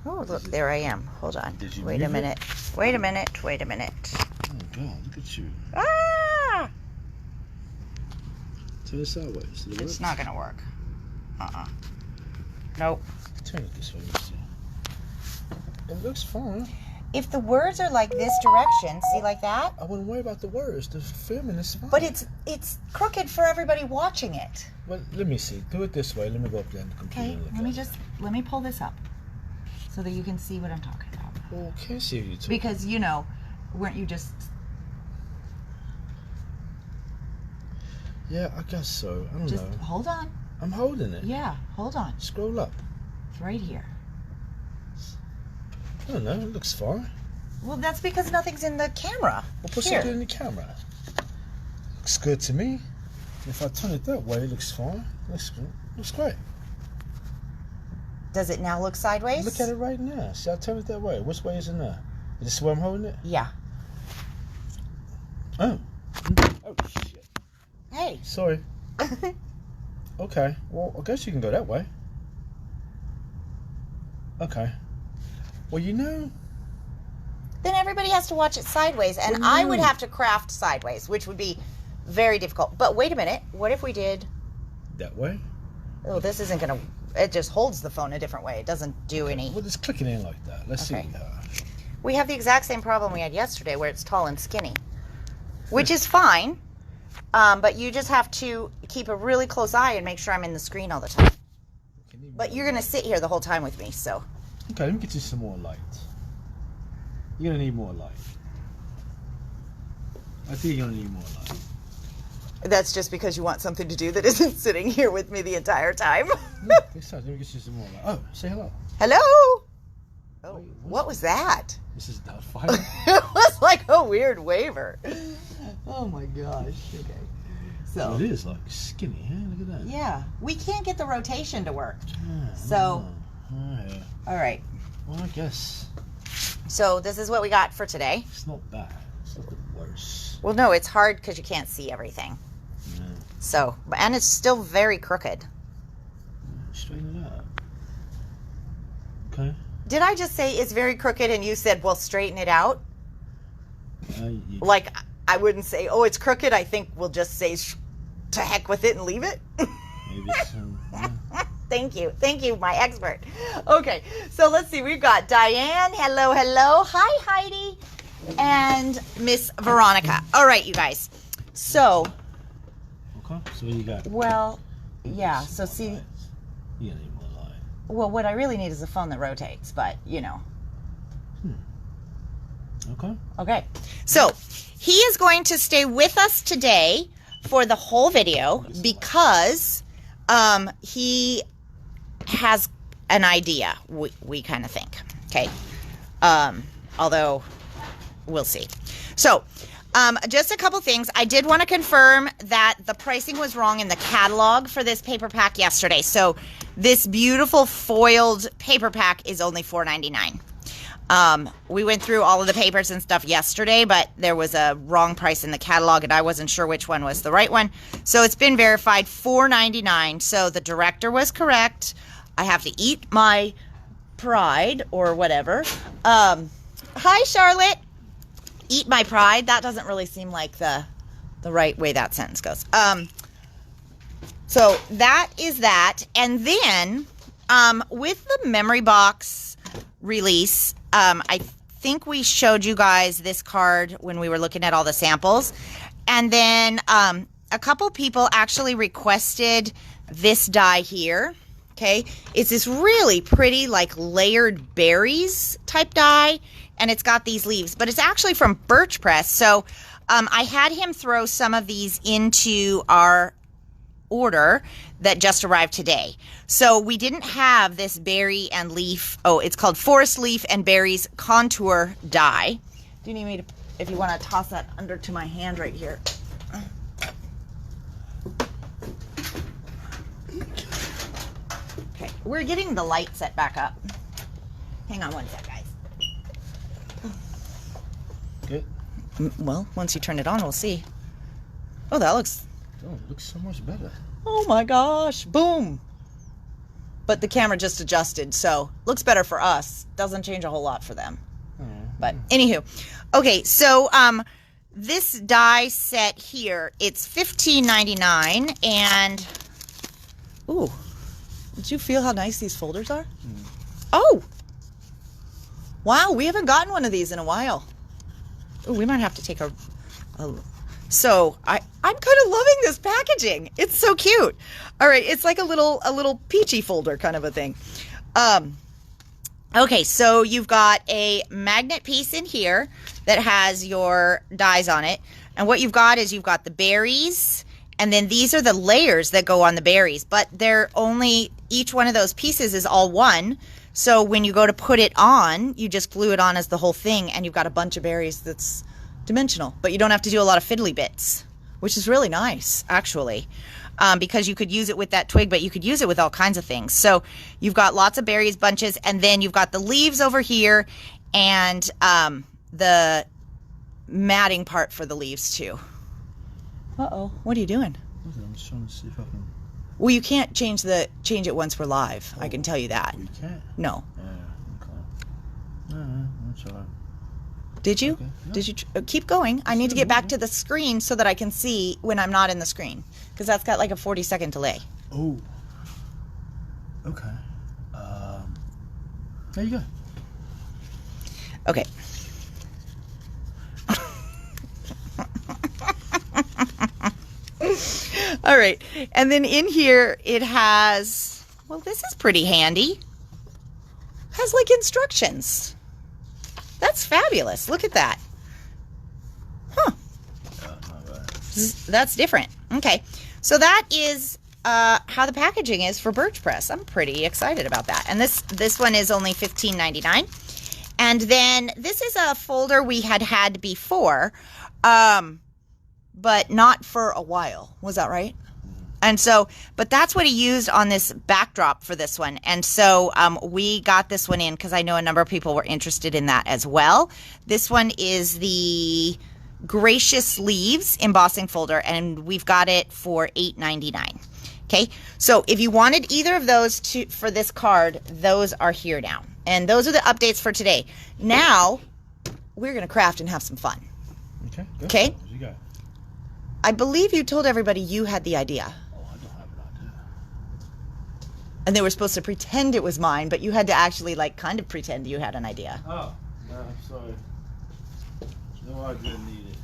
Oh, look, there I am. Hold on. Did you Wait a move it? minute. Wait a minute. Wait a minute. Oh God, look at you. Ah! Turn it sideways. Did it It's work? not gonna work. Nope. Turn it this way. Let's see. It looks fine. If the words are like this direction, see, like that? I wouldn't worry about the words. The filming is fine. But it's crooked for everybody watching it. Well, let me see. Do it this way. Let me go up there on the computer. Okay, and look at it. let me pull this up so that you can see what I'm talking about. Well, can't see you too. Because, you know, weren't you just... Yeah, I guess so. I don't Just know. hold on. I'm holding it. Yeah, hold on. Scroll up. It's right here. I don't know. It looks fine. Well, that's because nothing's in the camera. Well, put Here. something in the camera. Looks good to me. If I turn it that way, it looks fine. Looks great. Does it now look sideways? Look at it right now. See, I turn it that way. Which way is it now? Is this where I'm holding it? Yeah. Oh. Oh, shit. Hey. Sorry. Okay. Well, I guess you can go that way. Okay. Well, you know... Then everybody has to watch it sideways, and Well, I would no. have to craft sideways, which would be very difficult. But wait a minute. What if we did... That way? Oh, this isn't going to... It just holds the phone a different way. It doesn't do any... Well, just click it in like that. Let's Okay. see. We have the exact same problem we had yesterday where it's tall and skinny, which is fine, but you just have to keep a really close eye and make sure I'm in the screen all the time. But you're going to sit here the whole time with me, so... Okay, let me get you some more light. You're going to need more light. I think you're going to need more light. That's just because you want something to do that isn't sitting here with me the entire time. No, besides, let me get you some more light. Oh, say hello. Hello? Oh, Wait, what was that? This is Doubtfire. It was like a weird waver. Oh my gosh. Okay. So, It is like skinny, huh? Look at that. yeah, we can't get the rotation to work. Yeah, So- yeah. All right. Well, I guess So this is what we got for today. it's not bad. It's not the worst. Well, no, it's hard because you can't see everything. Yeah. So, and it's still very crooked. Straighten it out. Okay. Did I just say it's very crooked and you said, well, straighten it out? You, Like, I wouldn't say, oh, it's crooked. I think we'll just say, to heck with it and leave it. maybe some. Yeah. Thank you. Thank you, my expert. Okay, so let's see. We've got Diane. Hello, hello. Hi, Heidi. And Miss Veronica. All right, you guys. So, Okay. So what you got? well, yeah. So see, You gotta need more light. well, what I really need is a phone that rotates, but, you know. Okay. Okay. So, he is going to stay with us today for the whole video because he has an idea, we kind of think. Okay. Although, we'll see. So, just a couple things. I did want to confirm that the pricing was wrong in the catalog for this paper pack yesterday. So, this beautiful foiled paper pack is only $4.99. We went through all of the papers and stuff yesterday, but there was a wrong price in the catalog, and I wasn't sure which one was the right one. So it's been verified, $4.99. So the director was correct. I have to eat my pride or whatever. Hi, Charlotte. Eat my pride. That doesn't really seem like the right way that sentence goes. So that is that. And then with the memory box release, I think we showed you guys this card when we were looking at all the samples. And then a couple people actually requested this die here. Okay. It's this really pretty, like, layered berries type die. And it's got these leaves. But it's actually from Birch Press. So I had him throw some of these into our order that just arrived today. So we didn't have this berry and leaf. Oh, it's called Forest Leaf and Berries Contour Die. Do you need me to, if you want to toss that under to my hand right here? Okay, we're getting the light set back up. Hang on one sec, guys. Good. Well, once you turn it on, we'll see. Oh, that looks... Oh, it looks so much better. Oh my gosh, boom. but the camera just adjusted, so looks better for us. Doesn't change a whole lot for them. But anywho, okay, so this die set here, it's $15.99, and ooh, did you feel how nice these folders are? Oh, wow, we haven't gotten one of these in a while. Ooh, we might have to take a so I'm kind of loving this packaging. It's so cute. All right, it's like a little peachy folder kind of a thing. Okay, so you've got a magnet piece in here that has your dies on it. And what you've got is you've got the berries, and then these are the layers that go on the berries, but they're only, each one of those pieces is all one. So when you go to put it on, you just glue it on as the whole thing, and you've got a bunch of berries that's dimensional, but you don't have to do a lot of fiddly bits, which is really nice, actually. Because you could use it with that twig, but you could use it with all kinds of things. So you've got lots of berries, bunches, and then you've got the leaves over here, and the matting part for the leaves too. Uh-oh, what are you doing? I'm just trying to see if I can... Well, you can't change it once we're live. I can tell you that. You can't? No. Yeah, okay. No, that's all right. Did you? Okay. No. Did you keep going? I need to get back to the screen so that I can see when I'm not in the screen, because that's got like a 40-second delay. Oh. Okay. There you go. Okay. All right. And then in here it has, well, this is pretty handy. It has like instructions. That's fabulous. Look at that. Huh. That's different. Okay. So that is how the packaging is for Birch Press. I'm pretty excited about that. And this one is only $15.99. And then this is a folder we had before, but not for a while. Was that right? And so, but that's what he used on this backdrop for this one. And so we got this one in because I know a number of people were interested in that as well. This one is the Gracious Leaves embossing folder, and we've got it for $8.99. Okay, so if you wanted either of those for this card, those are here now. And those are the updates for today. Now, we're going to craft and have some fun. Okay. Good. Okay? What you got? I believe you told everybody you had the idea. And they were supposed to pretend it was mine, but you had to actually, like, kind of pretend you had an idea. Oh, no, I'm sorry. No, I didn't need it.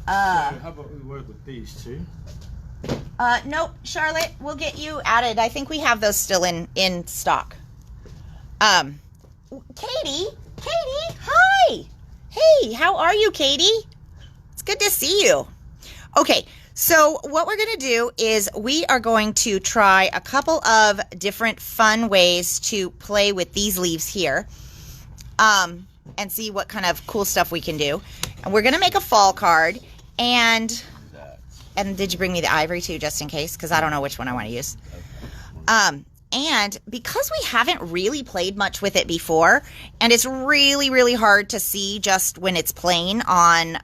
So how about we work with these two? Nope, Charlotte, we'll get you added. I think we have those still in stock. Katie, hi. Hey, how are you, Katie? It's good to see you. Okay, so what we're going to do is we are going to try a couple of different fun ways to play with these leaves here, and see what kind of cool stuff we can do. And we're going to make a fall card, and did you bring me the ivory too, just in case? Because I don't know which one I want to use. And because we haven't really played much with it before, and it's really, really hard to see just when it's plain on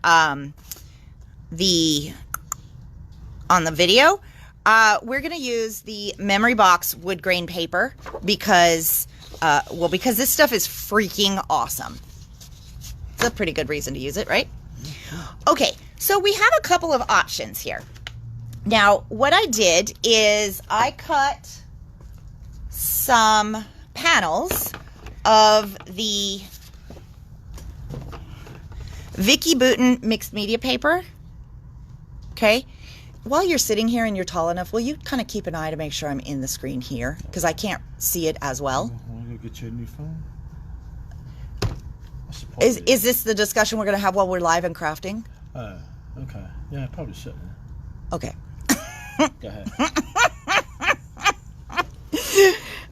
the video, we're going to use the Memory Box wood grain paper because this stuff is freaking awesome. It's a pretty good reason to use it, right? Okay, so we have a couple of options here. Now, what I did is I cut some panels of the Vicki Boutin mixed media paper. Okay, while you're sitting here and you're tall enough, will you kind of keep an eye to make sure I'm in the screen here? Because I can't see it as well. Want to go get you a new phone? Is this the discussion we're going to have while we're live and crafting? Okay. Yeah, I probably shouldn't. Okay. Go ahead.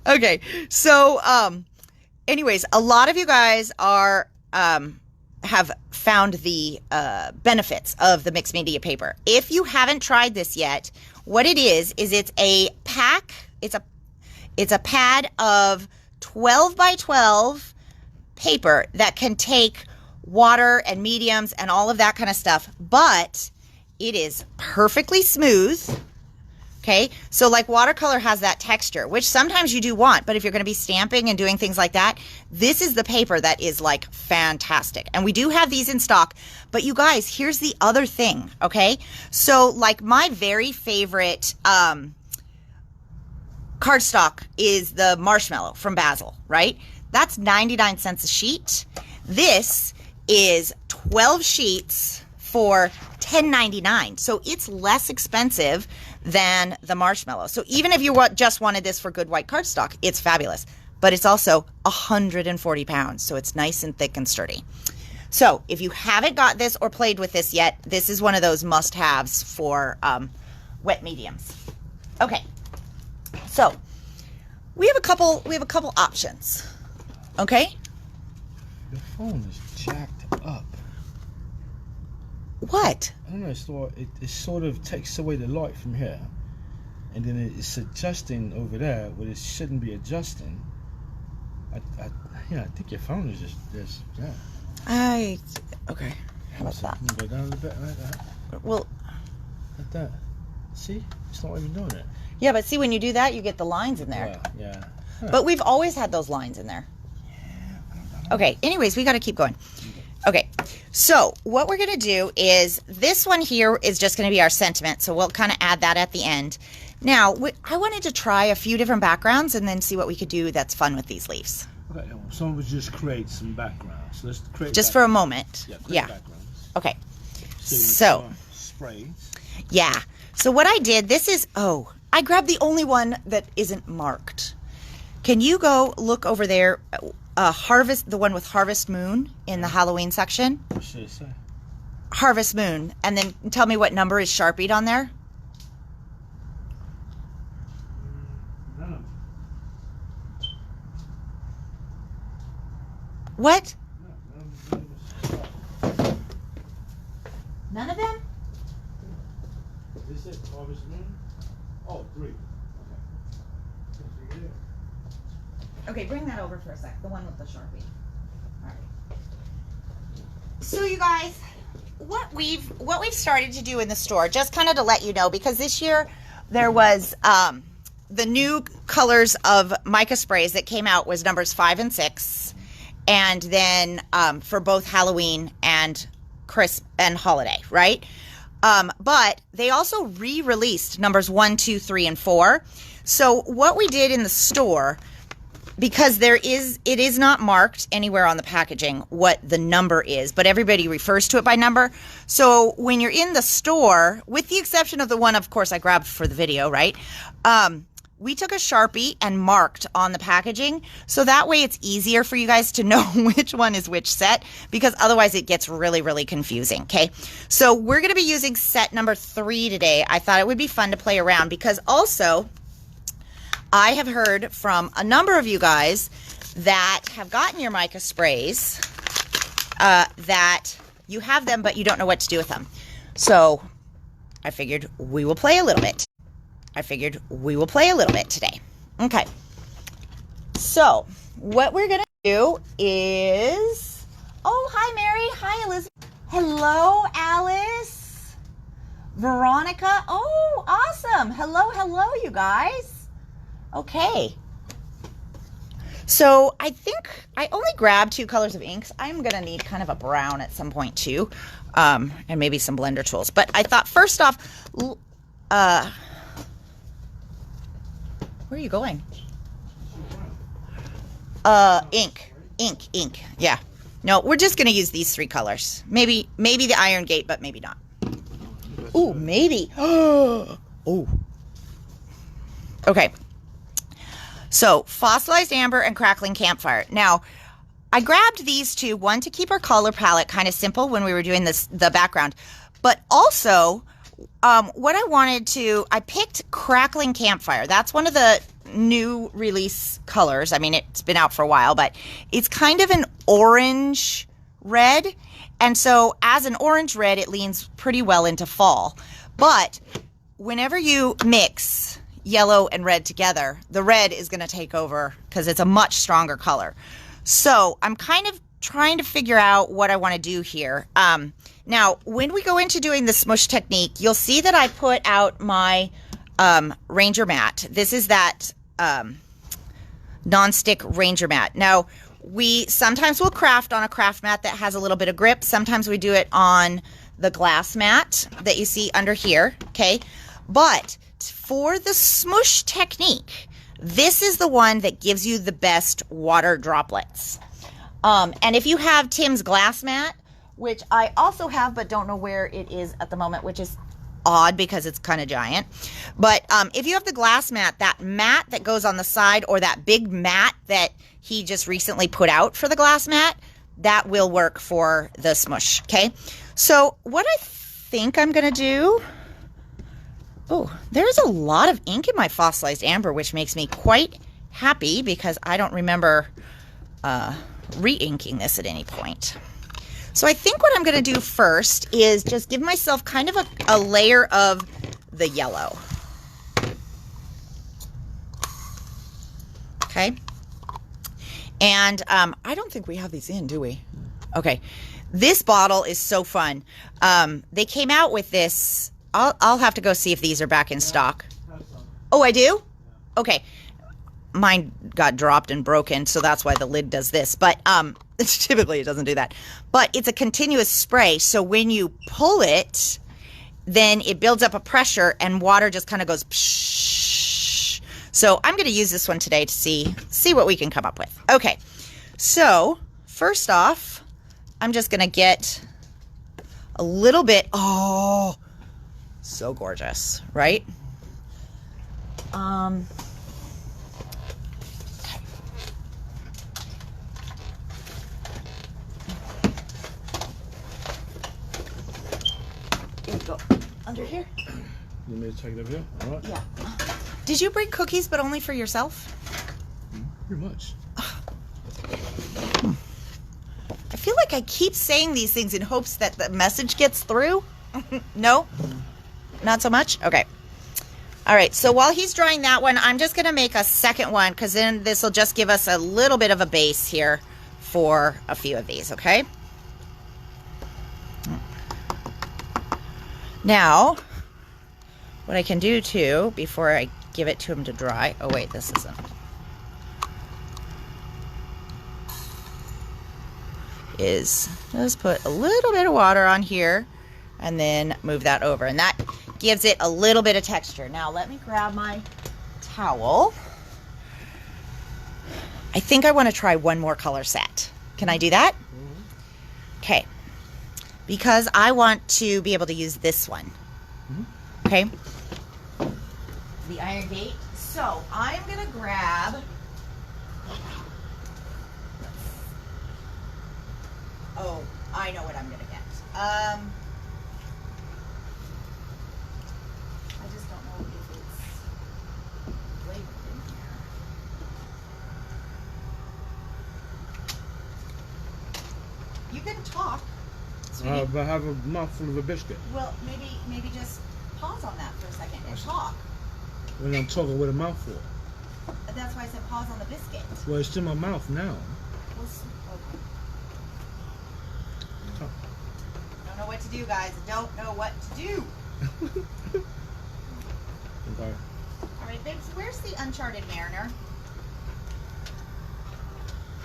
Okay, so anyways, a lot of you guys are have found the benefits of the mixed media paper. If you haven't tried this yet, what it is it's a pack. It's a pad of 12 by 12 paper that can take water and mediums and all of that kind of stuff, but it is perfectly smooth. Okay, so like watercolor has that texture, which sometimes you do want, but if you're going to be stamping and doing things like that, this is the paper that is like fantastic. And we do have these in stock, but you guys, here's the other thing, okay? So like my very favorite cardstock is the Marshmallow from Basil, right? That's 99 cents a sheet. This is 12 sheets for $10.99. So it's less expensive than the Marshmallow. So even if you just wanted this for good white cardstock, it's fabulous. But it's also 140 pounds, so it's nice and thick and sturdy. So if you haven't got this or played with this yet, this is one of those must-haves for wet mediums. Okay, so we have a couple options. Okay. Your phone is jacked up. What? I don't know. It sort of takes away the light from here, and then it's adjusting over there where it shouldn't be adjusting. I think your phone is just yeah. Okay. How about that? You can go down a little bit like that. Well, like that. See, it's not even doing it. Yeah, but see, when you do that, you get the lines in there. Yeah. Huh. But we've always had those lines in there. Okay. Anyways, we got to keep going. Okay, so what we're going to do is this one here is just going to be our sentiment, so we'll kind of add that at the end. Now, I wanted to try a few different backgrounds and then see what we could do that's fun with these leaves. Okay, so we'll just create some backgrounds. So let's create just for a moment. Yeah. Backgrounds. Okay. So sprays. Yeah. So what I did, this is, I grabbed the only one that isn't marked. Can you go look over there? The one with Harvest Moon in the Halloween section. What should it say? Harvest Moon, and then tell me what number is Sharpied on there. None. What? No, None of them? Is it Harvest Moon? Oh, 3. Okay. Okay, bring that over for a sec. The one with the Sharpie. All right. So you guys, what we've started to do in the store, just kind of to let you know, because this year there was the new colors of mica sprays that came out was numbers 5 and 6, and then for both Halloween and Christmas and holiday, right? But they also re-released numbers 1, 2, 3, and 4. So what we did in the store, because it is not marked anywhere on the packaging what the number is, but everybody refers to it by number. So when you're in the store, with the exception of the one, of course, I grabbed for the video, right? We took a Sharpie and marked on the packaging, so that way it's easier for you guys to know which one is which set, because otherwise it gets really, really confusing, okay? So we're going to be using set number 3 today. I thought it would be fun to play around, because also I have heard from a number of you guys that have gotten your mica sprays that you have them, but you don't know what to do with them. So I figured we will play a little bit. Today. Okay. So what we're going to do is, hi, Mary. Hi, Elizabeth. Hello, Alice. Veronica. Oh, awesome. Hello, you guys. Okay. So I think I only grabbed 2 colors of inks. I'm going to need kind of a brown at some point too, and maybe some blender tools. But I thought first off, where are you going? Ink. Yeah. No, we're just going to use these 3 colors. Maybe the Iron Gate, but maybe not. Ooh, maybe. Oh. Okay. So, Fossilized Amber and Crackling Campfire. Now, I grabbed these 2, one to keep our color palette kind of simple when we were doing the background, but also what I picked Crackling Campfire. That's one of the new release colors. I mean, it's been out for a while, but it's kind of an orange red, and so as an orange red, it leans pretty well into fall. But whenever you mix yellow and red together, the red is going to take over because it's a much stronger color. So I'm kind of trying to figure out what I want to do here. Now, when we go into doing the smush technique, you'll see that I put out my Ranger mat. This is that non-stick Ranger mat. Now, we sometimes will craft on a craft mat that has a little bit of grip. Sometimes we do it on the glass mat that you see under here, okay? But for the smush technique, this is the one that gives you the best water droplets. And if you have Tim's glass mat, which I also have but don't know where it is at the moment, which is odd because it's kind of giant. But if you have the glass mat that goes on the side, or that big mat that he just recently put out for the glass mat, that will work for the smush, okay? So what I think I'm going to do... Oh, there's a lot of ink in my fossilized amber, which makes me quite happy because I don't remember re-inking this at any point. So I think what I'm going to do first is just give myself kind of a layer of the yellow. Okay. And I don't think we have these in, do we? Okay. This bottle is so fun. They came out with this. I'll have to go see if these are back in stock. Oh, I do? Okay. Mine got dropped and broken, so that's why the lid does this. But typically it doesn't do that. But it's a continuous spray, so when you pull it, then it builds up a pressure and water just kind of goes psh. So I'm going to use this one today to see what we can come up with. Okay, so first off, I'm just going to get a little bit. Oh, so gorgeous, right? Go under here. You want me to take it over here? All right. Yeah. Did you bring cookies, but only for yourself? Pretty much. I feel like I keep saying these things in hopes that the message gets through. No? Not so much? Okay. All right. So while he's drying that one, I'm just going to make a second one because then this will just give us a little bit of a base here for a few of these. Okay. Now, what I can do too, before I give it to him to dry, oh wait, this isn't, is just put a little bit of water on here and then move that over. And that gives it a little bit of texture. Now let me grab my towel. I think I want to try one more color set. Can I do that? Okay. Because I want to be able to use this one. Okay. The Iron Gate. So I'm going to grab. Oh, I know what I'm going to get. I just don't know if it's labeled in here. You can talk. But have a mouthful of a biscuit. Well, maybe just pause on that for a second and talk. When I'm talking with a mouthful. That's why I said pause on the biscuit. Well, it's in my mouth now. Okay. Don't know what to do, guys. Don't know what to do. Okay. All right, babes, where's the Uncharted Mariner?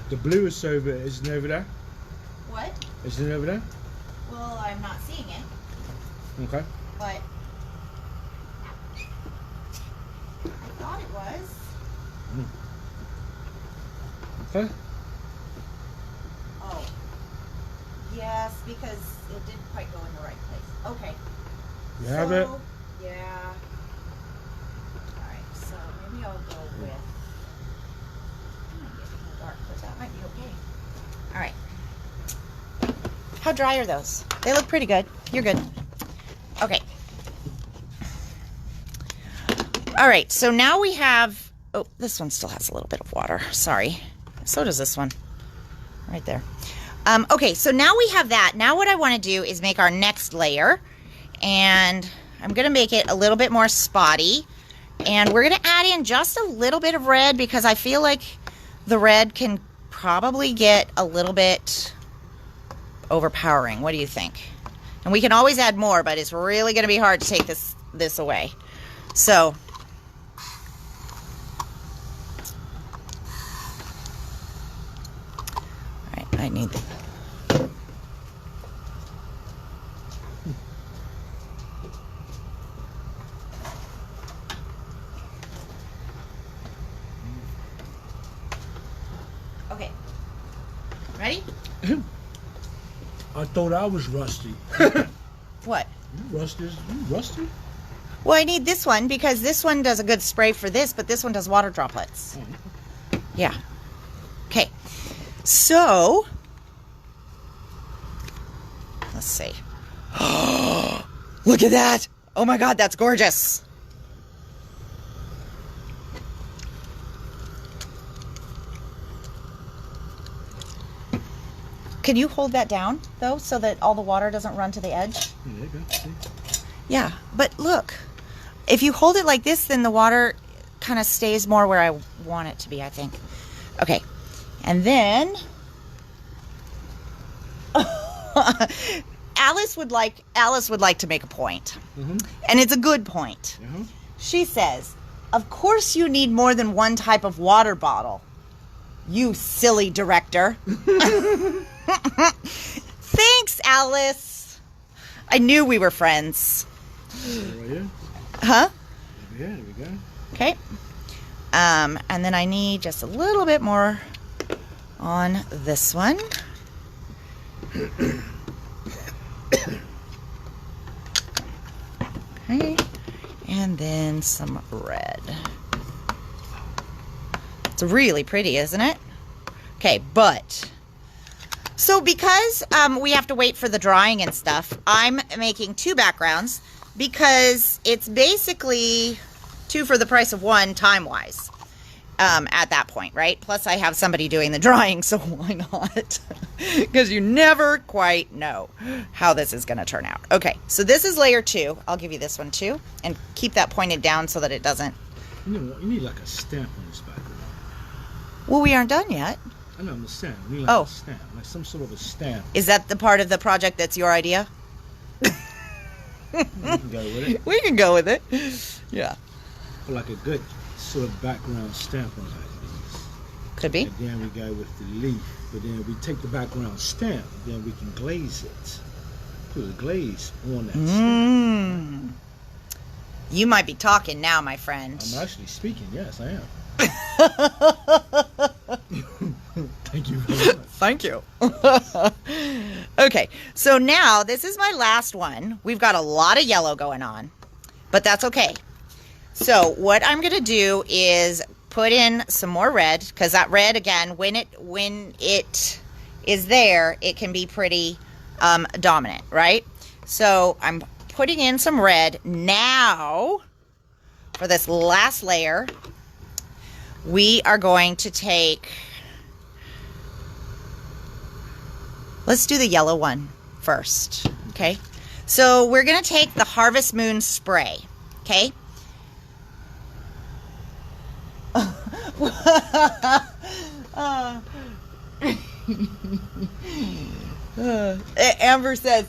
The blue is over. Isn't it over there? What? Isn't it over there? Well, I'm not seeing it. Okay. But I thought it was. Okay. Oh. Yes, because it didn't quite go in the right place. Okay. You have it? Yeah. Alright, so maybe I'll go with. It might get a little dark, but that might be okay. Alright. How dry are those? They look pretty good. You're good. Okay. All right, so now we have, oh, this one still has a little bit of water. Sorry. So does this one. Right there. Okay, so now we have that. Now what I want to do is make our next layer. And I'm going to make it a little bit more spotty. And we're going to add in just a little bit of red because I feel like the red can probably get a little bit overpowering. What do you think? And we can always add more, but it's really going to be hard to take this away. So, all right, I need the... Okay. Ready? I thought I was rusty. What? You rusty? You rusty? Well, I need this one because this one does a good spray for this, but this one does water droplets. Yeah. Okay. So, let's see. Look at that. Oh my God, that's gorgeous. Can you hold that down, though, so that all the water doesn't run to the edge? Yeah, there you go. See? Yeah, but look. If you hold it like this, then the water kind of stays more where I want it to be, I think. Okay. And then... Alice would like to make a point. Mm-hmm. And it's a good point. Uh-huh. She says, of course you need more than one type of water bottle. You silly director. Thanks, Alice. I knew we were friends. Right here. Huh? Yeah, there we go. Okay. And then I need just a little bit more on this one. Okay. And then some red. It's really pretty, isn't it? Okay, but... So because we have to wait for the drying and stuff, I'm making 2 backgrounds because it's basically 2 for the price of 1 time-wise at that point, right? Plus I have somebody doing the drying, so why not? Because you never quite know how this is going to turn out. Okay, so this is layer 2. I'll give you this one too, and keep that pointed down so that it doesn't... You need like a stamp on this background. Well, we aren't done yet. I know, I'm a stamp. You need like a stamp, like some sort of a stamp. Is that the part of the project that's your idea? We can go with it. We can go with it. Yeah. Or like a good sort of background stamp on these. Could be. And then we go with the leaf. But then we take the background stamp, then we can glaze it. Put a glaze on that stamp. You might be talking now, my friend. I'm actually speaking, yes, I am. Thank you very much. Thank you. Okay, so now this is my last one. We've got a lot of yellow going on, but that's okay. So what I'm going to do is put in some more red, because that red, again, when it is there, it can be pretty dominant, right? So I'm putting in some red. Now, for this last layer, we are going to take... Let's do the yellow one first, okay? So we're going to take the Harvest Moon spray, okay? Amber says,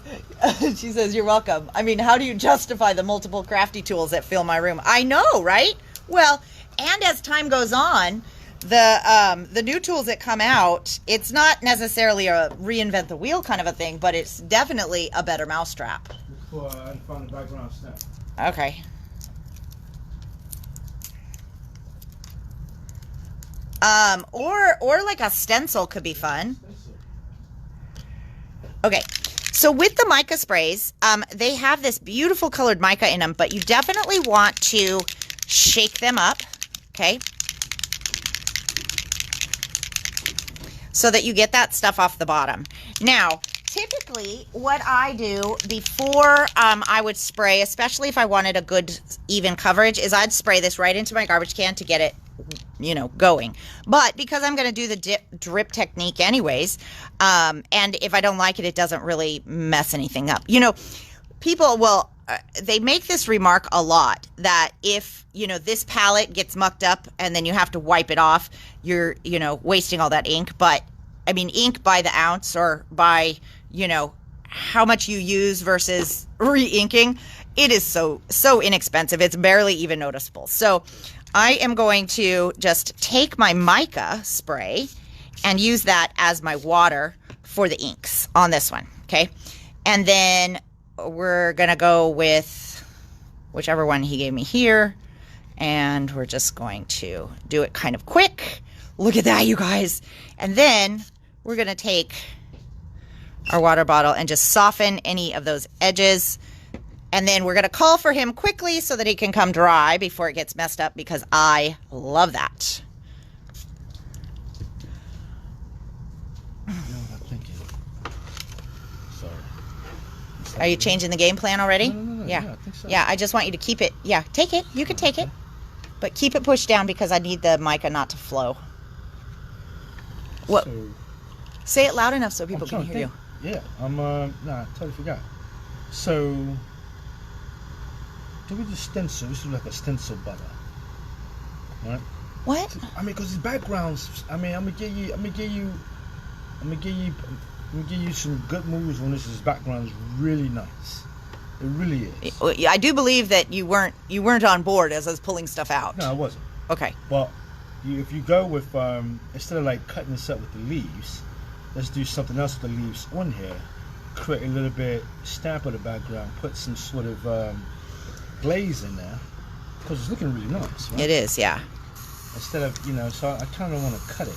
she says, you're welcome. I mean, how do you justify the multiple crafty tools that fill my room? I know, right? Well, and as time goes on, the new tools that come out, it's not necessarily a reinvent the wheel kind of a thing, but it's definitely a better mousetrap. Before I find the background stamp. Okay. Or like a stencil could be fun. Okay. So with the mica sprays, they have this beautiful colored mica in them, but you definitely want to shake them up, okay? So that you get that stuff off the bottom. Now, typically what I do before I would spray, especially if I wanted a good even coverage, is I'd spray this right into my garbage can to get it, you know, going. But because I'm going to do the drip technique anyways, and if I don't like it, it doesn't really mess anything up. You know, people will they make this remark a lot that if, this palette gets mucked up and then you have to wipe it off, you're, wasting all that ink. But I mean, ink by the ounce or by, how much you use versus re-inking, it is so inexpensive. It's barely even noticeable. So I am going to just take my mica spray and use that as my water for the inks on this one. Okay. And then we're going to go with whichever one he gave me here. And we're just going to do it kind of quick. Look at that, you guys. And then we're going to take our water bottle and just soften any of those edges. And then we're going to call for him quickly so that he can come dry before it gets messed up, because I love that. You know what I'm thinking? Sorry. Are you changing the game plan already? No, Yeah. I think so. Yeah, I just want you to keep it. Yeah, take it. You can take it. But keep it pushed down because I need the mica not to flow. What? So, Say it loud enough so people I'm can trying to hear you. think. Yeah, I totally forgot. So, do we just stencil? This is like a stencil butter, right? What? I mean, because the backgrounds. I mean, I'm gonna give you some good moves on this. This background is really nice. It really is. I do believe that you weren't on board as I was pulling stuff out. No, I wasn't. Okay. But if you go with instead of like cutting this up with the leaves, let's do something else with the leaves on here. Create a little bit stamp of the background. Put some sort of glaze in there because it's looking really nice. Right? It is, yeah. Instead of so I kind of want to cut it.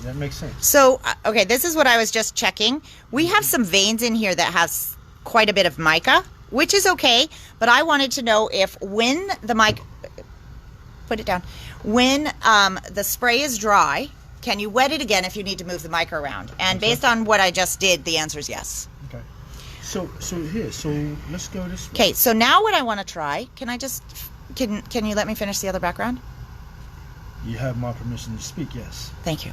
That makes sense. So okay, this is what I was just checking. We have some veins in here that has quite a bit of mica, which is okay. But I wanted to know if when the mica, put it down, when the spray is dry, can you wet it again if you need to move the mica around? And Okay. based on what I just did, the answer is yes. Okay. So let's go this way. Okay, so now what I want to try, can you let me finish the other background? You have my permission to speak. Yes. Thank you.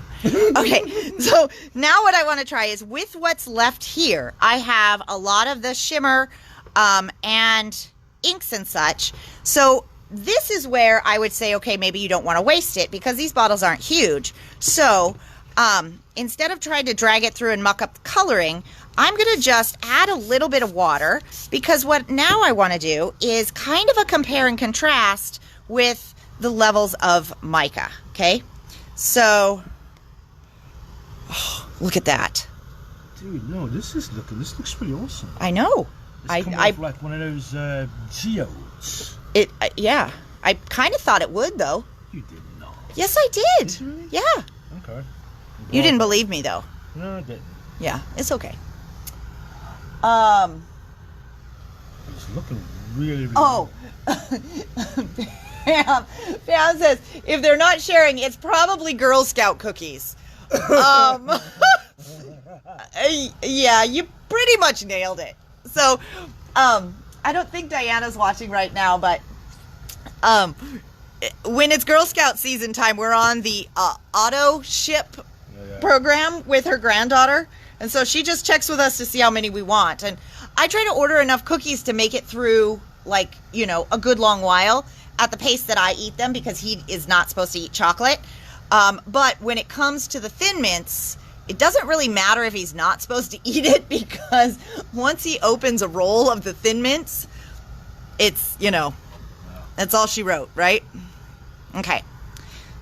Okay, so now what I want to try is with what's left here, I have a lot of the shimmer and inks and such. So this is where I would say, okay, maybe you don't want to waste it because these bottles aren't huge. So instead of trying to drag it through and muck up the coloring, I'm going to just add a little bit of water, because what now I want to do is kind of a compare and contrast with the levels of mica. Okay, so look at that. Dude, no, this looks pretty awesome. I know. It's coming off like one of those geodes. Yeah. I kind of thought it would, though. You did not. Yes, I did. Did you really? Yeah. Okay. You didn't believe me, though. No, I didn't. Yeah, it's okay. It's looking really, really Oh. Pam says, if they're not sharing, it's probably Girl Scout cookies. Yeah, you pretty much nailed it. So, I don't think Diana's watching right now, but when it's Girl Scout season time, we're on the auto ship program with her granddaughter. And so she just checks with us to see how many we want. And I try to order enough cookies to make it through, like, a good long while at the pace that I eat them, because he is not supposed to eat chocolate. But when it comes to the Thin Mints, it doesn't really matter if he's not supposed to eat it, because once he opens a roll of the Thin Mints, it's, that's all she wrote, right? Okay.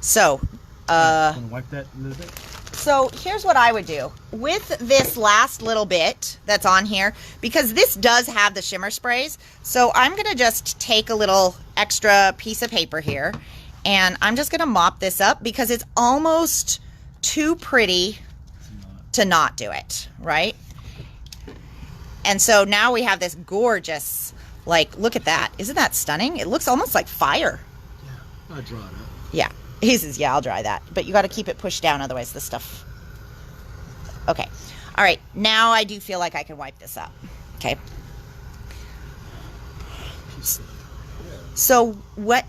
So, Want to wipe that a little bit? So here's what I would do with this last little bit that's on here, because this does have the shimmer sprays. So I'm going to just take a little extra piece of paper here, and I'm just going to mop this up because it's almost too pretty to not do it, right? And so now we have this gorgeous, like, look at that. Isn't that stunning? It looks almost like fire. Yeah, I'll draw it up. Yeah. He says, yeah, I'll dry that. But you got to keep it pushed down, otherwise this stuff. Okay. All right. Now I do feel like I can wipe this up. Okay. So what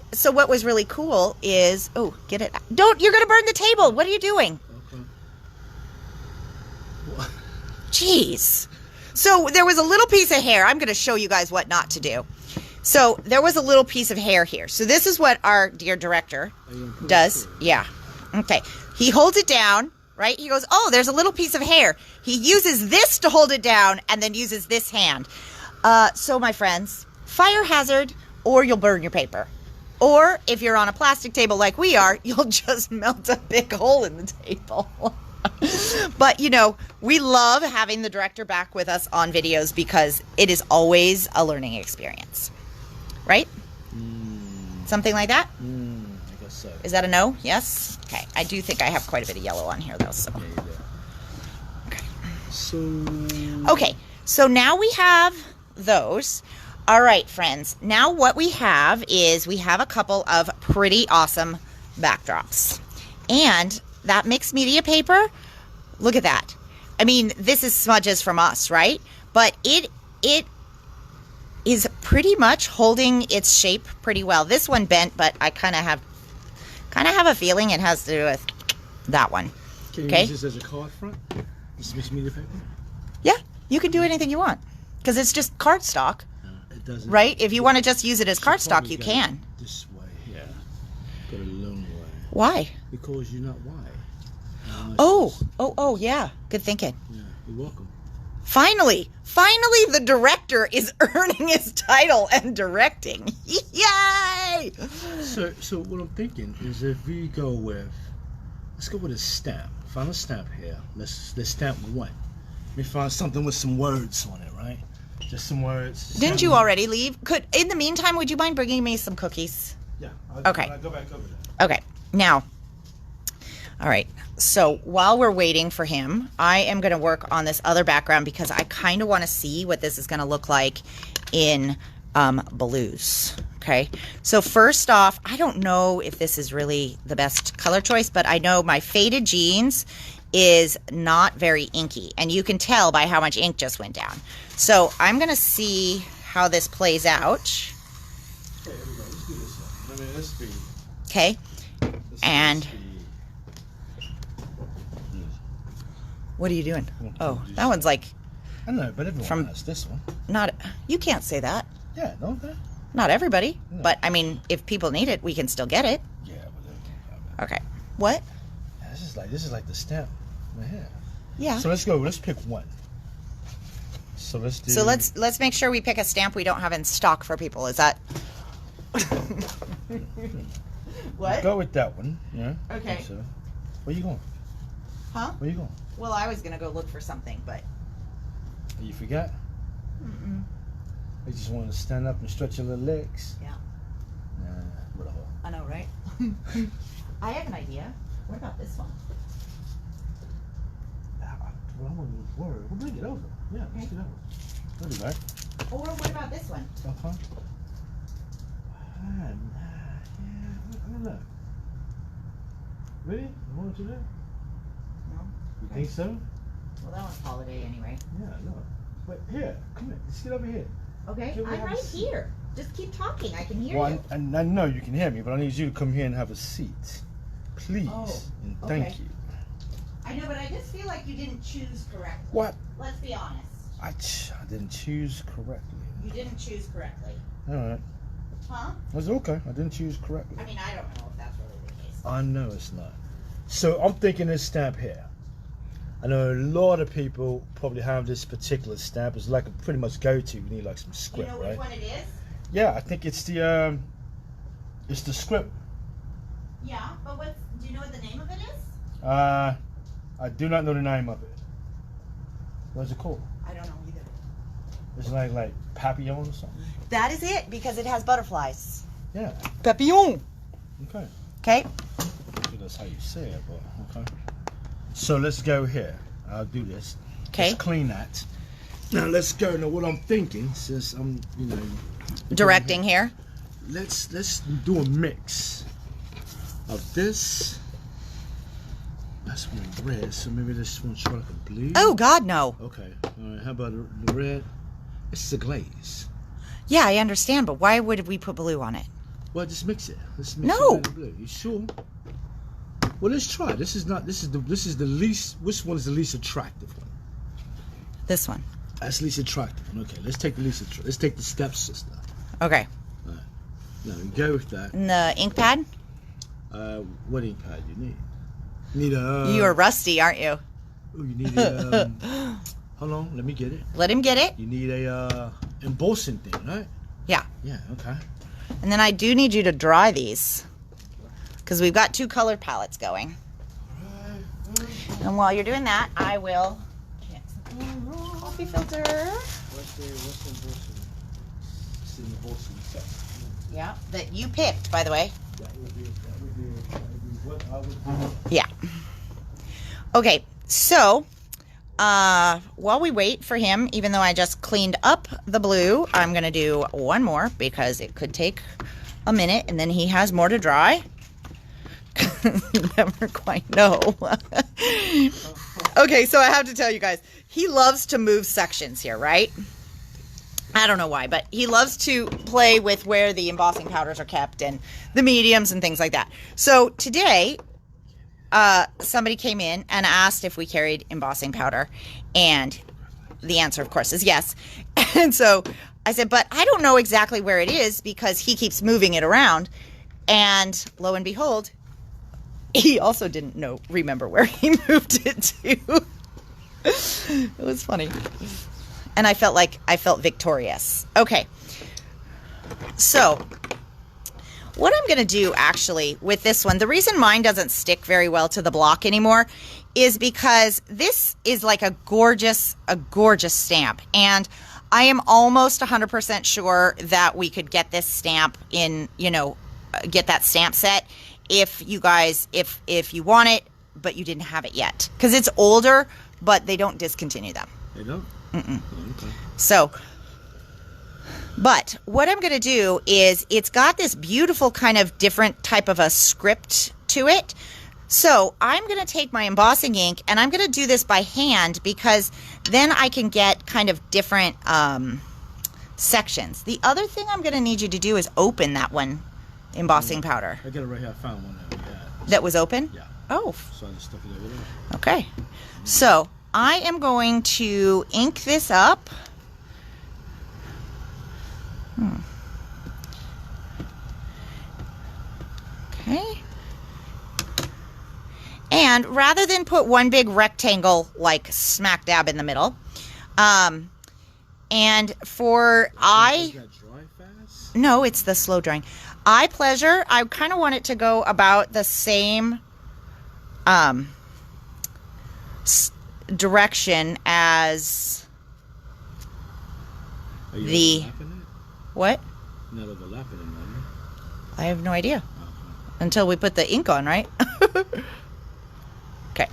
was really cool is, oh, get it. You're going to burn the table. What are you doing? Okay. Jeez. So there was a little piece of hair. I'm going to show you guys what not to do. So there was a little piece of hair here. So this is what our dear director does. Yeah. Okay. He holds it down, right? He goes, oh, there's a little piece of hair. He uses this to hold it down and then uses this hand. So my friends, fire hazard, or you'll burn your paper. Or if you're on a plastic table like we are, you'll just melt a big hole in the table. But, you know, we love having the director back with us on videos because it is always a learning experience. Right? Something like that? I guess so. Is that a no? Yes? Okay. I do think I have quite a bit of yellow on here, though. So. Yeah, you do. Okay. So... Okay. So now we have those. All right, friends. Now what we have is we have a couple of pretty awesome backdrops. And that mixed media paper, look at that. I mean, this is smudges from us, right? But it is pretty much holding its shape pretty well. This one bent, but I kind of have a feeling it has to do with that one. Can you use this as a card front? This mixed media paper? Yeah, you can do anything you want because it's just cardstock. It doesn't. Right? If you want to just use it as cardstock, you can. This way, yeah. Go a long way. Why? Because you're not white. Oh, yeah. Good thinking. Yeah, you're welcome. Finally, the director is earning his title and directing. Yay! So what I'm thinking is if we go with, let's go with a stamp. Find a stamp here. Let's stamp one. Let me find something with some words on it, right? Just some words. Didn't you already leave? In the meantime, would you mind bringing me some cookies? Yeah. Okay. I'll go back over there. Okay. Now, all right. So while we're waiting for him, I am going to work on this other background because I kind of want to see what this is going to look like in blues. Okay. So first off, I don't know if this is really the best color choice, but I know my faded jeans is not very inky, and you can tell by how much ink just went down. So I'm going to see how this plays out. Okay, everybody, let's do this one. I mean, let's be. Okay. And what are you doing? Oh, that one's like I know, but everyone has this one. not. You can't say that. Yeah, no, that. Not everybody, No. but I mean, if people need it, we can still get it. Yeah, but Okay. What? yeah, this is like the stamp right here. Yeah. So let's go. Let's pick one. So let's do. So let's make sure we pick a stamp we don't have in stock for people. Is that? What? Go with that one. Yeah. Okay. So, where you going? Huh? Where you going? Well, I was gonna go look for something, but. You forgot? Mm-mm. You just want to stand up and stretch your little legs. Yeah. Nah, what a hole. I know, right? I have an idea. What about this one? Well, I'm on the word. We'll bring it over. Yeah, let's do that one. What do you like? Or what about this one? Uh-huh. Yeah, I don't know. Really? You want to do that? No. You think so? Well, that one's holiday anyway. Yeah, no. But here, come here. Let's get over here. Okay, Can we I'm have a right seat? here. Just keep talking. I can hear Well, you. I know you can hear me, but I need you to come here and have a seat. Please. Oh, And thank okay. you. I know, but I just feel like you didn't choose correctly. What? Let's be honest. I didn't choose correctly. You didn't choose correctly. All right. Huh? That's okay. I didn't choose correctly. I mean, I don't know if that's really the case. I know it's not. So I'm thinking this stamp here. I know a lot of people probably have this particular stamp. It's like a pretty much go-to. You need like some You script, know right? which one it is? Yeah, I think it's the script. Yeah, but do you know what the name of it is? I do not know the name of it. What's it called? I don't know either. It's like Papillon or something. That is it, because it has butterflies. Yeah. Papillon. Okay. Okay. So that's how you say it, but okay. So let's go here. I'll do this. Okay. Let's clean that. Now let's go. Now what I'm thinking, since I'm, Directing here. let's do a mix of this. That's one red, so maybe this one try like a blue. Oh, God, no. Okay. All right. How about the red? It's a glaze. Yeah, I understand, but why would we put blue on it? Well, just mix it. Let's mix No. red and blue. You sure? Well, let's try. This is the least. Which one is the least attractive one? This one. That's least attractive. Okay, let's take the let's take the stepsister. Okay. All right. Now you go with that. And the ink pad? What ink pad you need? You need a. You are rusty, aren't you? Oh, you need a. Hold on, let me get it. Let him get it. You need a embossing thing, right? Yeah. Yeah. Okay. And then I do need you to dry these, because we've got 2 colored palettes going. And while you're doing that, I will get some coffee filter. What's the embossing? It's the embossing set. Yeah, that you picked, by the way. That would be what I would do. Yeah. Okay, so while we wait for him, even though I just cleaned up the blue, I'm going to do one more because it could take a minute, and then he has more to dry. You never quite know. Okay, so I have to tell you guys, he loves to move sections here, right? I don't know why, but he loves to play with where the embossing powders are kept and the mediums and things like that. So today, somebody came in and asked if we carried embossing powder, and the answer, of course, is yes. And so I said, but I don't know exactly where it is because he keeps moving it around. And lo and behold, he also didn't remember where he moved it to. It was funny. And I felt victorious. Okay. So what I'm going to do actually with this one, the reason mine doesn't stick very well to the block anymore is because this is like a gorgeous stamp. And I am almost 100% sure that we could get this stamp in, get that stamp set if you guys, if you want it, but you didn't have it yet. Because it's older, but they don't discontinue them. They don't? Mm-mm. Okay. So, but what I'm going to do is it's got this beautiful kind of different type of a script to it. So I'm going to take my embossing ink and I'm going to do this by hand because then I can get kind of different sections. The other thing I'm going to need you to do is open that one embossing powder. I got it right here. I found one that was open? Yeah. Oh. So I just stuck it over there. Okay. So I am going to ink this up. Okay. And rather than put one big rectangle like smack dab in the middle, and for Does that dry fast? no, it's the slow drying. Eye pleasure, I kind of want it to go about the same direction as Are you the overlapping it? what? Not overlapping it, are you? I have no idea Okay. until we put the ink on, right? Okay.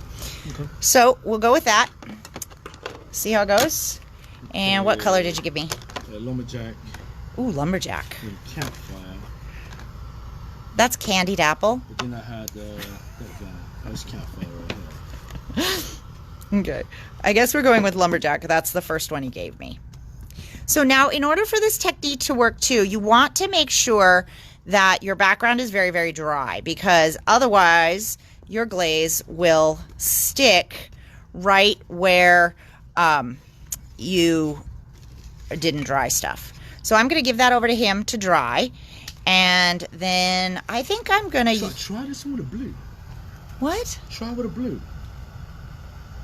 Okay. So we'll go with that. See how it goes. And what color did you give me? Lumberjack Ooh, lumberjack. with campfire. That's candied apple. But then I had that guy. That was campfire right here. Okay. I guess we're going with lumberjack. That's the first one he gave me. So now, in order for this technique to work too, you want to make sure that your background is very, very dry, because otherwise your glaze will stick right where you didn't dry stuff. So I'm going to give that over to him to dry. And then I think I'm going to... Try this one with a blue. What? Try with a blue.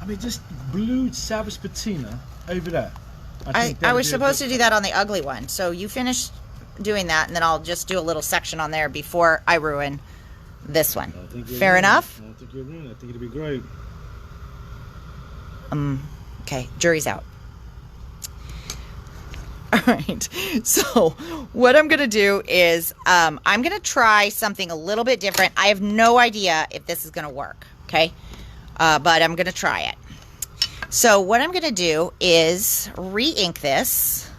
I mean, just blue Savage Patina over there. I was supposed to do that on the ugly one. So you finish doing that, and then I'll just do a little section on there before I ruin this one. Fair enough? I don't think you're ruined. I think it'll be great. Okay, jury's out. All right, so what I'm going to do is I'm going to try something a little bit different. I have no idea if this is going to work, okay? But I'm going to try it. So what I'm going to do is re-ink this.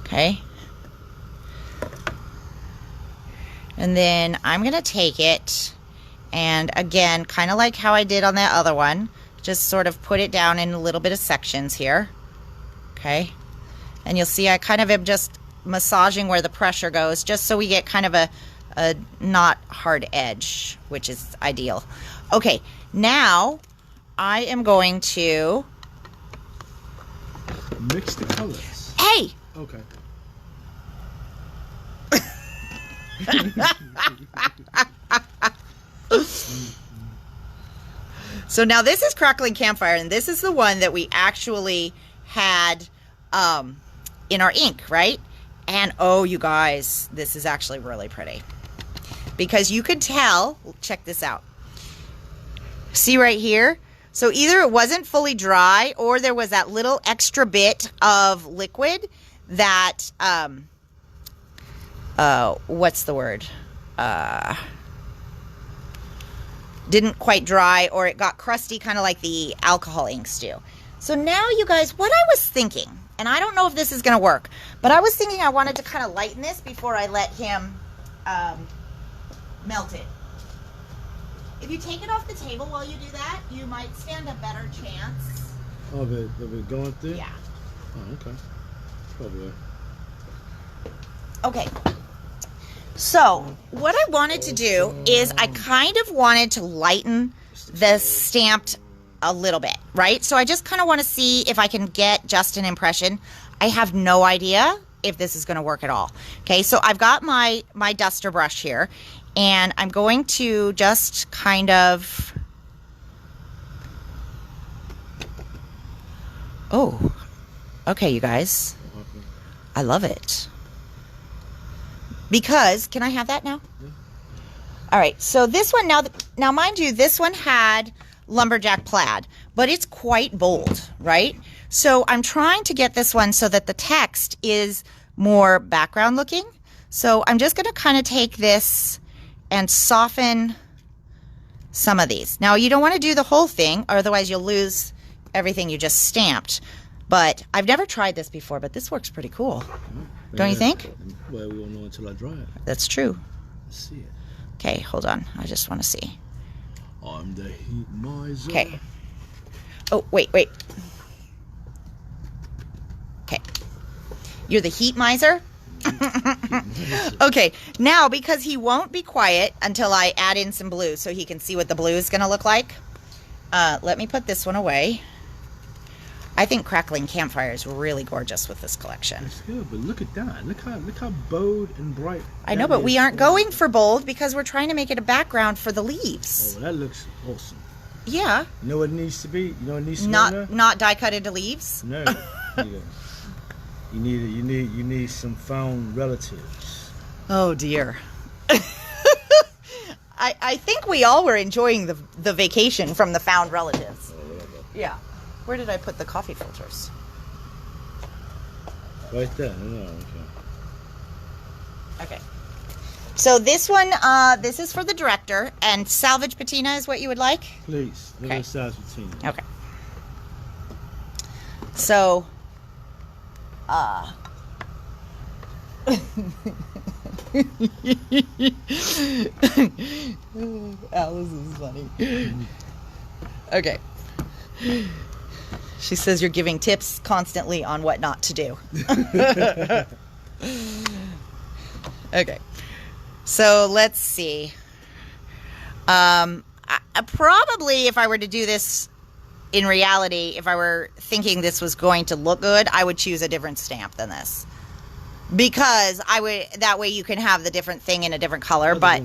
Okay. And then I'm going to take it and, again, kind of like how I did on that other one, just sort of put it down in a little bit of sections here. Okay. And you'll see I kind of am just massaging where the pressure goes, just so we get kind of a not hard edge, which is ideal. Okay. Now I am going to Mix the colors. Hey! Okay. So now this is Crackling Campfire, and this is the one that we actually had in our ink, right? And oh, you guys, this is actually really pretty. Because you could tell, check this out. See right here? So either it wasn't fully dry or there was that little extra bit of liquid that, what's the word? Didn't quite dry, or it got crusty, kind of like the alcohol inks do. So now, you guys, what I was thinking, and I don't know if this is going to work, but I was thinking I wanted to kind of lighten this before I let him melt it. If you take it off the table while you do that, you might stand a better chance. Of it going through? Yeah. Oh, okay. Probably. Okay. So, what I wanted to do is I kind of wanted to lighten the stamped a little bit, right? So I just kind of want to see if I can get just an impression. I have no idea if this is going to work at all. Okay, so I've got my duster brush here, and I'm going to just kind of... Oh, okay, you guys. I love it. Because, can I have that now? Yeah. All right, so this one, now mind you, this one had lumberjack plaid, but it's quite bold, right? So I'm trying to get this one so that the text is more background looking. So I'm just gonna kind of take this and soften some of these. Now you don't wanna do the whole thing, or otherwise you'll lose everything you just stamped. But I've never tried this before, but this works pretty cool. Don't you think? Well, we won't know until I dry it. That's true. Let's see it. Okay, hold on. I just want to see. I'm the heat miser. Okay. Oh, wait. Okay. You're the heat miser? Okay, now because he won't be quiet until I add in some blue so he can see what the blue is going to look like, let me put this one away. I think Crackling Campfire is really gorgeous with this collection. It's good, but look at that. Look how bold and bright. I know, but we aren't going for bold because we're trying to make it a background for the leaves. Oh, that looks awesome. Yeah. You know what it needs to be? You know what it needs to be? Not die cut into leaves? No. You need some found relatives. Oh dear. I think we all were enjoying the vacation from the found relatives. Oh, whatever. Yeah. Where did I put the coffee filters? Right there. No, Okay. So this one, this is for the director, and salvage patina is what you would like? Please. Look at salvage patina. Okay. So, Alice is funny. Okay. She says you're giving tips constantly on what not to do. Okay. So let's see. Probably if I were to do this in reality, if I were thinking this was going to look good, I would choose a different stamp than this. Because that way you can have the different thing in a different color, but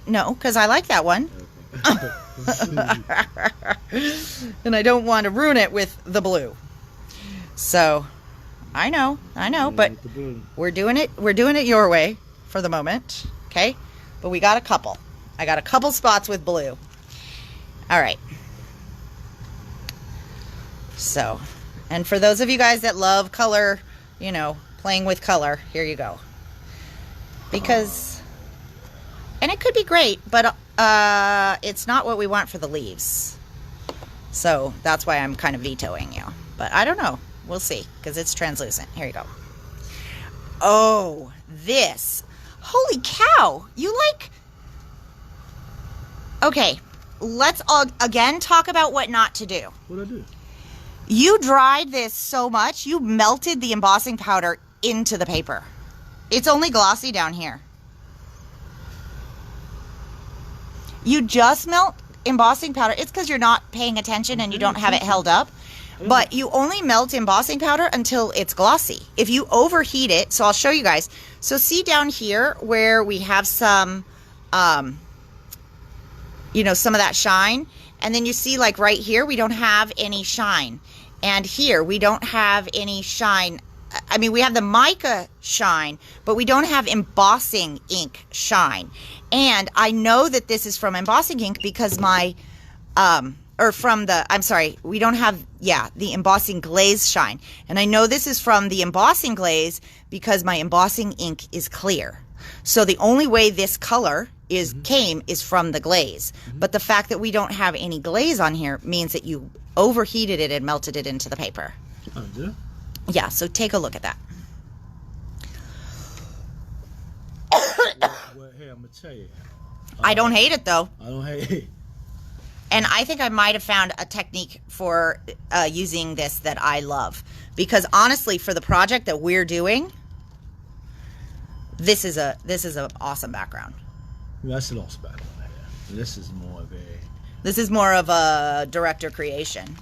no, because I like that one. And I don't want to ruin it with the blue. So, I know, but we're doing it your way for the moment, okay? But we got a couple. I got a couple spots with blue. All right. So, and for those of you guys that love color, you know, playing with color, here you go. Because, and it could be great, but it's not what we want for the leaves. So that's why I'm kind of vetoing you. But I don't know. We'll see, because it's translucent. Here you go. Oh, this. Holy cow. You like... Okay, let's again talk about what not to do. What'd I do? You dried this so much, you melted the embossing powder into the paper. It's only glossy down here. You just melt embossing powder. It's because you're not paying attention and you don't have it held up. But you only melt embossing powder until it's glossy. If you overheat it, so I'll show you guys. So see down here where we have some, you know, some of that shine. And then you see like right here, we don't have any shine. And here, we don't have any shine. I mean, we have the mica shine, but we don't have embossing ink shine. And I know that this is from embossing ink because my, or from the, I'm sorry, we don't have, yeah, the embossing glaze shine. And I know this is from the embossing glaze because my embossing ink is clear. So the only way this color came is from the glaze. But the fact that we don't have any glaze on here means that you overheated it and melted it into the paper. Oh, yeah? Yeah, so take a look at that. Well, here, I'm going to tell you. I don't hate it, though. I don't hate it. And I think I might have found a technique for using this that I love. Because honestly, for the project that we're doing, this is an awesome background. Yeah, that's an awesome background. Yeah. This is more of a... This is more of a director creation.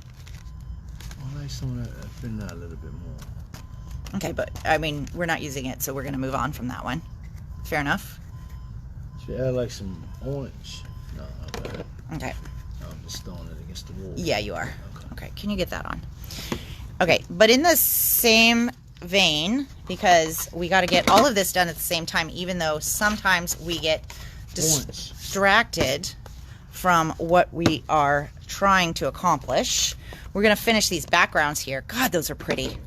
I like some of that, thin that a little bit more. Okay, but I mean, we're not using it, so we're going to move on from that one. Fair enough? Should I add like some orange? No, okay. Okay. No, I'm just throwing it against the wall. Yeah, you are. Okay, can you get that on? Okay, but in the same vein, because we got to get all of this done at the same time, even though sometimes we get distracted from what we are trying to accomplish. We're going to finish these backgrounds here. God, those are pretty.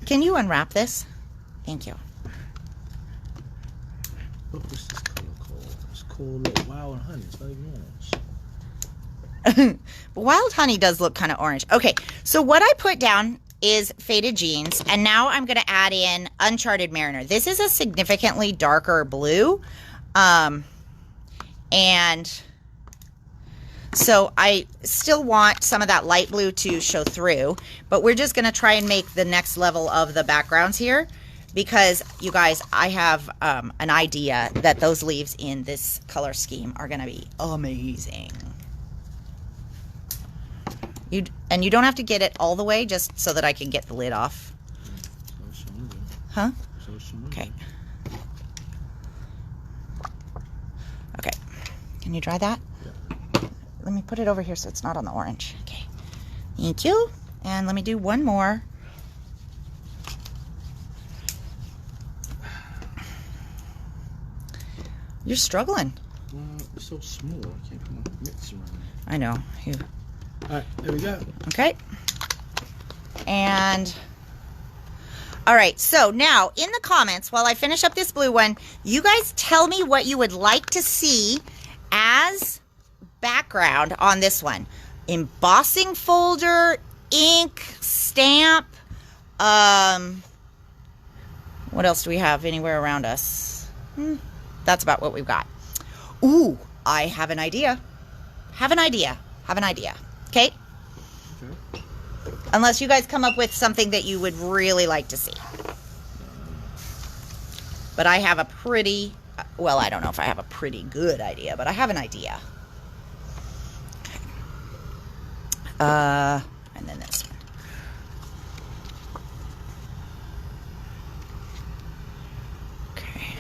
Can you unwrap this? Thank you. What was this color called? It's called Wild Honey. It's not even orange. Wild Honey does look kind of orange. Okay, so what I put down is Faded Jeans, and now I'm going to add in Uncharted Mariner. This is a significantly darker blue, and so I still want some of that light blue to show through, but we're just going to try and make the next level of the backgrounds here, because you guys, I have an idea that those leaves in this color scheme are going to be amazing. And you don't have to get it all the way, just so that I can get the lid off. Huh? Okay. Okay. Can you dry that? Yeah. Let me put it over here so it's not on the orange. Okay. Thank you. And let me do one more. You're struggling. It's so small. I can't put my mitts around it. I know. You. All right, there we go. Okay. And all right, so now in the comments, while I finish up this blue one, you guys tell me what you would like to see as background on this one. Embossing folder, ink, stamp. What else do we have anywhere around us? That's about what we've got. Ooh, I have an idea. Have an idea. Okay? Unless you guys come up with something that you would really like to see. But I have a pretty, well, I don't know if I have a pretty good idea, but I have an idea. And then this one. Okay.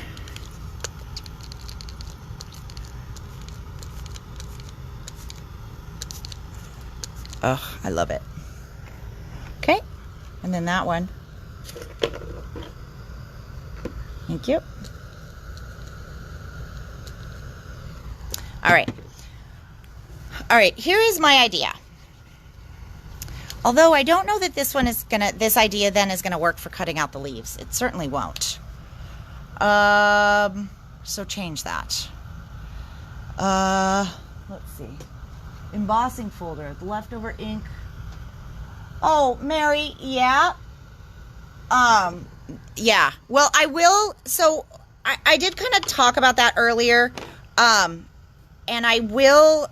Oh, I love it. Okay, and then that one. Thank you. All right. All right, here is my idea. Although I don't know that this one is gonna, this idea then is gonna work for cutting out the leaves. It certainly won't. So change that. Let's see. Embossing folder, the leftover ink. Oh, Mary, yeah. Yeah. Well, I will, so I did kind of talk about that earlier. And I will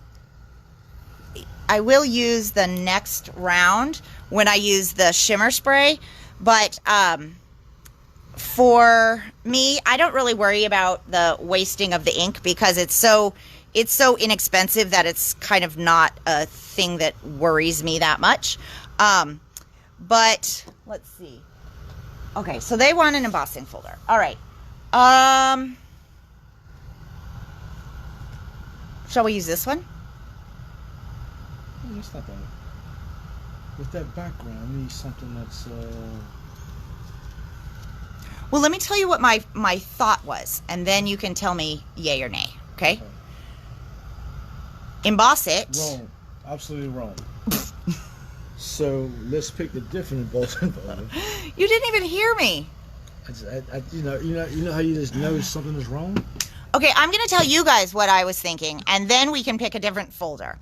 use the next round when I use the shimmer spray, but for me, I don't really worry about the wasting of the ink because it's so it's so inexpensive that it's kind of not a thing that worries me that much. But let's see. Okay, so they want an embossing folder. All right. Shall we use this one? It's not bad. With that background, I need something that's. Well, let me tell you what my thought was, and then you can tell me yay or nay. Okay? Emboss it. Wrong. Absolutely wrong. So let's pick the different embossing folder. You didn't even hear me. You know how you just know something is wrong. Okay, I'm going to tell you guys what I was thinking, and then we can pick a different folder.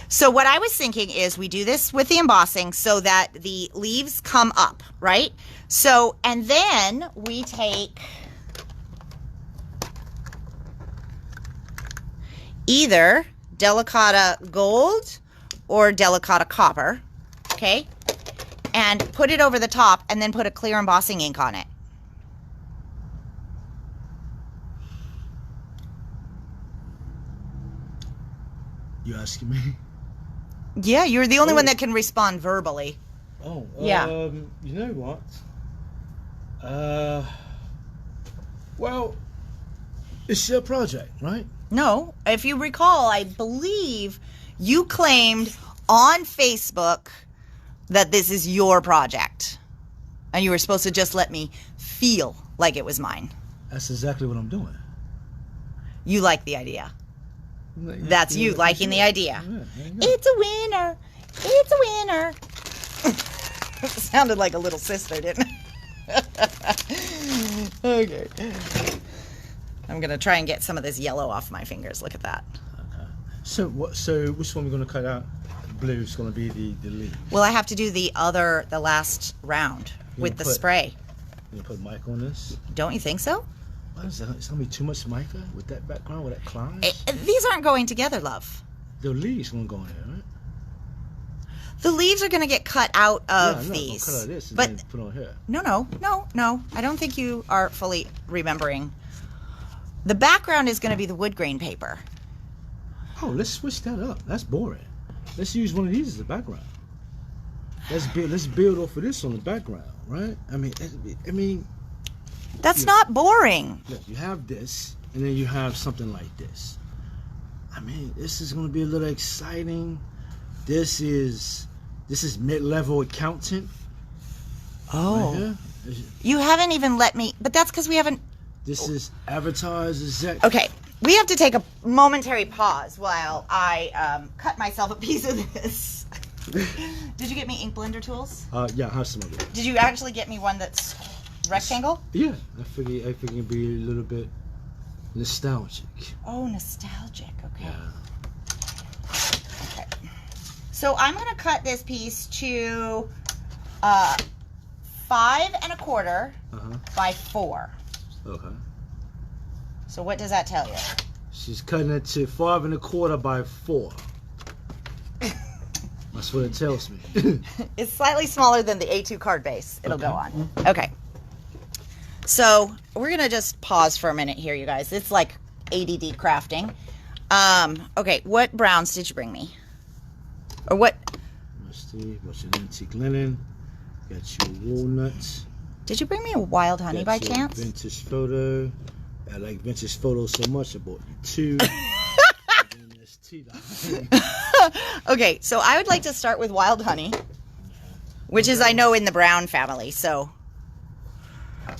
So what I was thinking is we do this with the embossing so that the leaves come up, right? So, and then we take either Delicata Gold or Delicata Copper, okay? And put it over the top and then put a clear embossing ink on it. You asking me? Yeah, you're the only one that can respond verbally. Oh, yeah. You know what? Well, it's your project, right? No, if you recall, I believe you claimed on Facebook that this is your project. And you were supposed to just let me feel like it was mine. That's exactly what I'm doing. You like the idea. That's you liking the idea. Yeah, it's a winner. It's a winner. It sounded like a little sister, didn't it? Okay. I'm going to try and get some of this yellow off my fingers. Look at that. Okay. So which one we're going to cut out? Blue is going to be the leaf. Well, I have to do the last round with the spray. You put mica on this? Don't you think so? What is that? It's going to be too much mica with that background, with that cloud? These aren't going together, love. The leaves going to go in here, right? The leaves are going to get cut out of yeah, these. Cut out of this and but then put on here. No. I don't think you are fully remembering. The background is going to be the wood grain paper. Oh, let's switch that up. That's boring. Let's use one of these as a background. Let's build off of this on the background, right? I mean. That's not boring. Look, you have this, and then you have something like this. I mean, this is going to be a little exciting. This is mid-level accountant. Oh. Right here. You haven't even let me, but that's because we haven't. This is advertised exec. Okay, we have to take a momentary pause while I cut myself a piece of this. Did you get me ink blender tools? Yeah, I have some of it. Did you actually get me one that's rectangle? Yeah, I figure it'd be a little bit nostalgic. Oh, nostalgic. Okay. Yeah. Okay. So I'm gonna cut this piece to 5 1/4 by 4. Okay. So what does that tell you? She's cutting it to 5 1/4 by 4. That's what it tells me. It's slightly smaller than the A2 card base it'll go on. Okay. So we're going to just pause for a minute here, you guys. It's like ADD crafting. Okay, what browns did you bring me? Or what? Let's see. What's your antique linen? Got your walnuts. Did you bring me a wild honey by chance? Vintage photo. I like vintage photos so much, I bought you 2. And there's tea. Okay, so I would like to start with wild honey, which is, I know, in the brown family. So,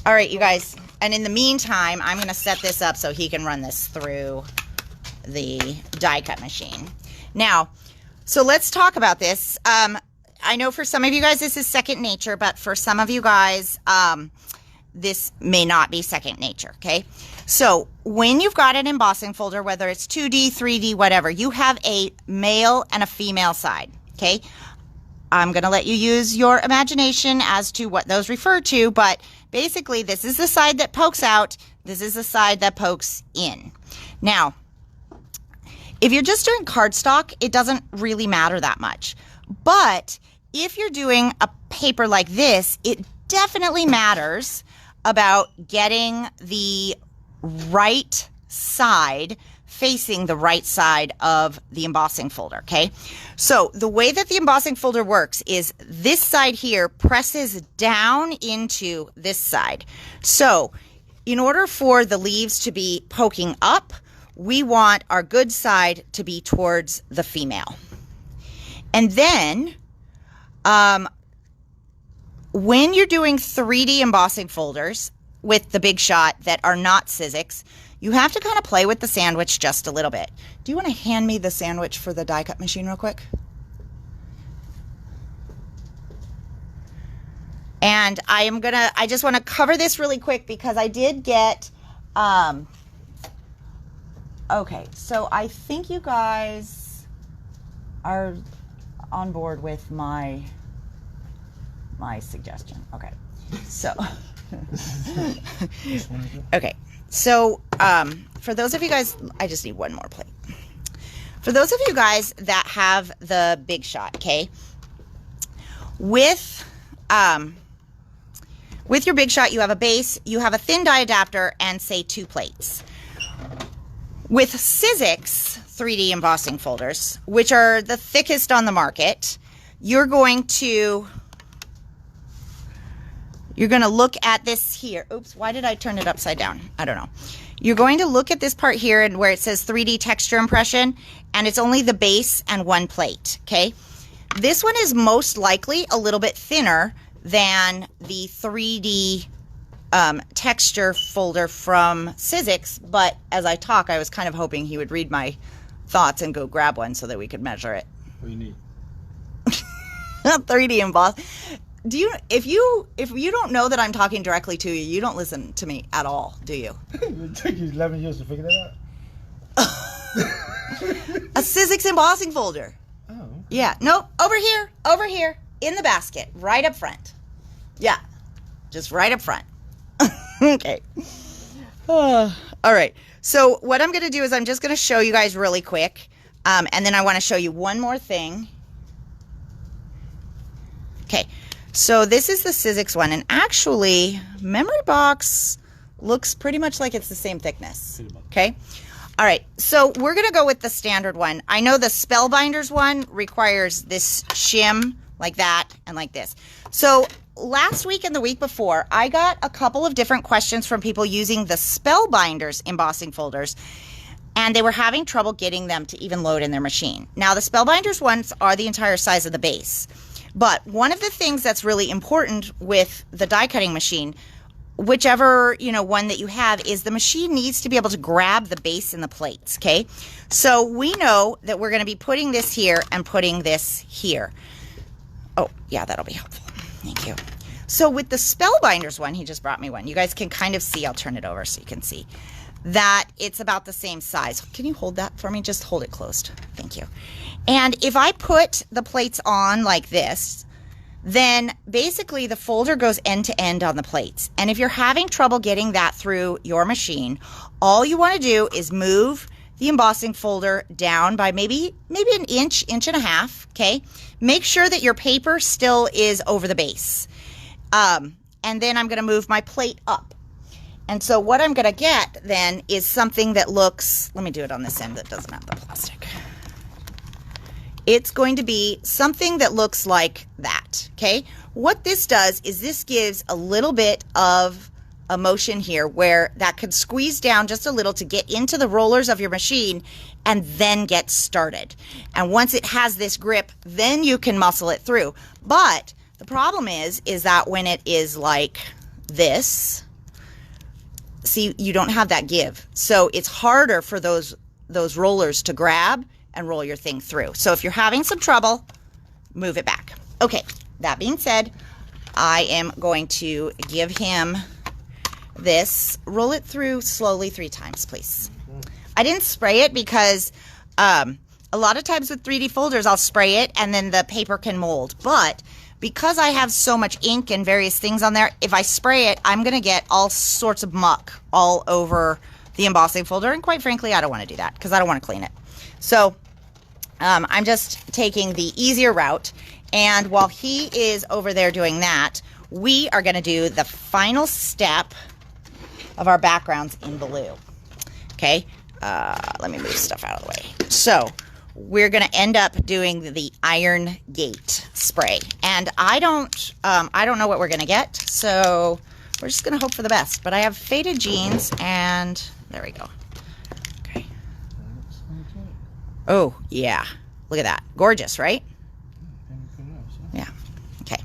all right, you guys. And in the meantime, I'm going to set this up so he can run this through the die cut machine. Now, so let's talk about this. I know for some of you guys this is second nature, but for some of you guys, this may not be second nature, okay? So when you've got an embossing folder, whether it's 2D, 3D, whatever, you have a male and a female side, okay? I'm going to let you use your imagination as to what those refer to, but basically this is the side that pokes out, this is the side that pokes in. Now, if you're just doing cardstock, it doesn't really matter that much. But if you're doing a paper like this, it definitely matters about getting the right side facing the right side of the embossing folder, okay? So the way that the embossing folder works is this side here presses down into this side. So in order for the leaves to be poking up, we want our good side to be towards the female. And then when you're doing 3D embossing folders with the Big Shot that are not Sizzix, you have to kind of play with the sandwich just a little bit. Do you want to hand me the sandwich for the die cut machine real quick? And I just want to cover this really quick because I did get, okay, so I think you guys are on board with my suggestion. Okay, so, okay, so for those of you guys, I just need one more plate. For those of you guys that have the Big Shot, okay, with your Big Shot, you have a base, you have a thin die adapter, and say 2 plates. With Sizzix 3D embossing folders, which are the thickest on the market, you're going to look at this here. Oops, why did I turn it upside down? I don't know. You're going to look at this part here and where it says 3D texture impression, and it's only the base and 1 plate, okay? This one is most likely a little bit thinner than the 3D texture folder from Sizzix, but as I talk, I was kind of hoping he would read my thoughts and go grab one so that we could measure it. What do you need? 3D emboss. If you don't know that I'm talking directly to you, you don't listen to me at all, do you? It took you 11 years to figure that out. A Sizzix embossing folder. Oh. Yeah. Nope. Over here, in the basket, right up front. Yeah. Just right up front. Okay. All right. So what I'm going to do is I'm just going to show you guys really quick. And then I want to show you one more thing. Okay. So this is the Sizzix one. And actually, Memory Box looks pretty much like it's the same thickness. Okay. All right. So we're going to go with the standard one. I know the Spellbinders one requires this shim like that and like this. So last week and the week before, I got a couple of different questions from people using the Spellbinders embossing folders, and they were having trouble getting them to even load in their machine. Now, the Spellbinders ones are the entire size of the base, but one of the things that's really important with the die cutting machine, whichever one that you have, is the machine needs to be able to grab the base and the plates, okay? So we know that we're going to be putting this here and putting this here. Oh, yeah, that'll be helpful. Thank you. So with the Spellbinders one, he just brought me one. You guys can kind of see, I'll turn it over so you can see, that it's about the same size. Can you hold that for me? Just hold it closed. Thank you. And if I put the plates on like this, then basically the folder goes end to end on the plates. And if you're having trouble getting that through your machine, all you want to do is move the embossing folder down by maybe an inch, inch and a half, okay? Make sure that your paper still is over the base. And then I'm going to move my plate up. And so what I'm going to get then is something that looks, let me do it on this end that doesn't have the plastic. It's going to be something that looks like that, okay? What this does is this gives a little bit of a motion here where that could squeeze down just a little to get into the rollers of your machine and then get started. And once it has this grip, then you can muscle it through. But the problem is that when it is like this, see, you don't have that give. So it's harder for those rollers to grab and roll your thing through. So if you're having some trouble, move it back. Okay, that being said, I am going to give him this. Roll it through slowly 3 times, please. I didn't spray it because a lot of times with 3D folders, I'll spray it and then the paper can mold. But because I have so much ink and various things on there, if I spray it, I'm going to get all sorts of muck all over the embossing folder. And quite frankly, I don't want to do that because I don't want to clean it. So I'm just taking the easier route. And while he is over there doing that, we are going to do the final step of our backgrounds in blue. Okay, let me move stuff out of the way. So we're going to end up doing the Iron Gate spray. And I don't know what we're going to get, so we're just going to hope for the best. But I have faded jeans, and there we go. Okay. Oh, yeah. Look at that. Gorgeous, right? Yeah. Okay.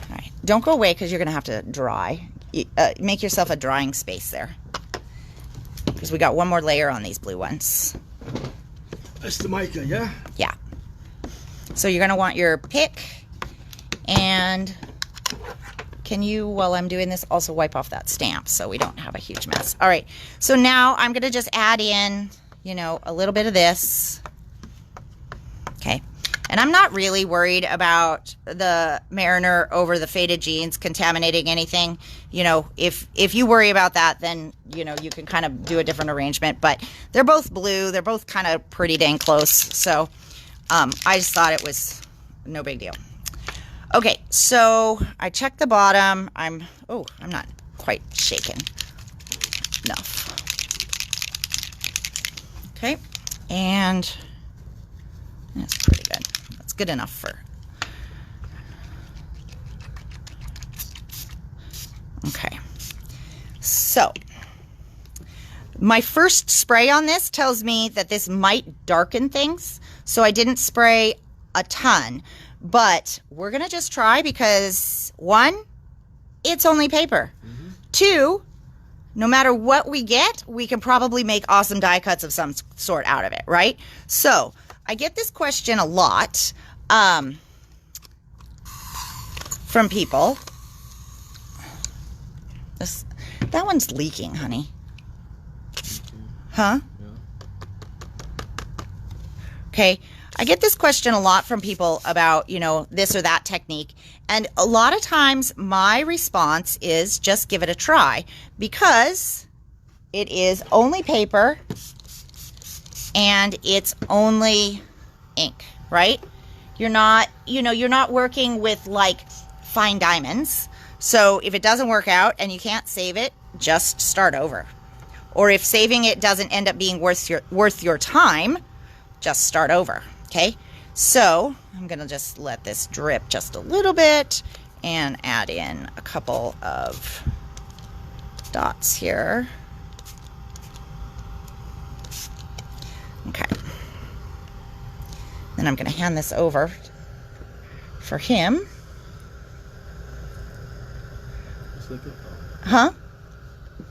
All right. Don't go away because you're going to have to dry. Make yourself a drying space there. Because we got one more layer on these blue ones. That's the mica, yeah? Yeah. So you're going to want your pick. And can you, while I'm doing this, also wipe off that stamp so we don't have a huge mess. All right. So now I'm going to just add in, you know, a little bit of this. Okay. And I'm not really worried about the Mariner over the faded jeans contaminating anything. You know, if you worry about that, then, you know, you can kind of do a different arrangement. But they're both blue. They're both kind of pretty dang close. So I just thought it was no big deal. Okay, so I checked the bottom. I'm not quite shaken enough. Okay, and that's pretty good. That's good enough for... Okay, so my first spray on this tells me that this might darken things, so I didn't spray a ton, but we're gonna just try because 1, it's only paper. 2, no matter what we get, we can probably make awesome die cuts of some sort out of it, right? So I get this question a lot from people. That one's leaking, honey. Huh? Okay. I get this question a lot from people about, you know, this or that technique. And a lot of times my response is just give it a try because it is only paper and it's only ink, right? You're not, you know, you're not working with like fine diamonds. So if it doesn't work out and you can't save it, just start over. Or if saving it doesn't end up being worth your time, just start over. Okay, so I'm gonna just let this drip just a little bit and add in a couple of dots here. Okay, then I'm gonna hand this over for him. Huh?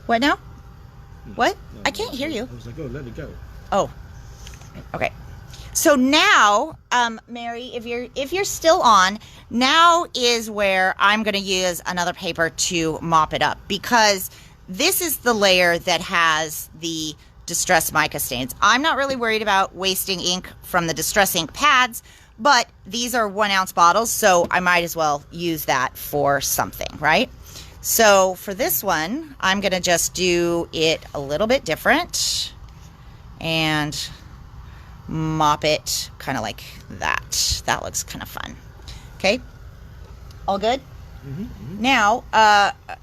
What now? What? No, I can't hear you. I was like, oh, let it go. Oh, okay. So now, Mary, if you're still on, now is where I'm going to use another paper to mop it up because this is the layer that has the Distress mica stains. I'm not really worried about wasting ink from the Distress ink pads, but these are 1 ounce bottles, so I might as well use that for something, right? So for this one, I'm going to just do it a little bit different and mop it kind of like that. That looks kind of fun. Okay, all good? Now,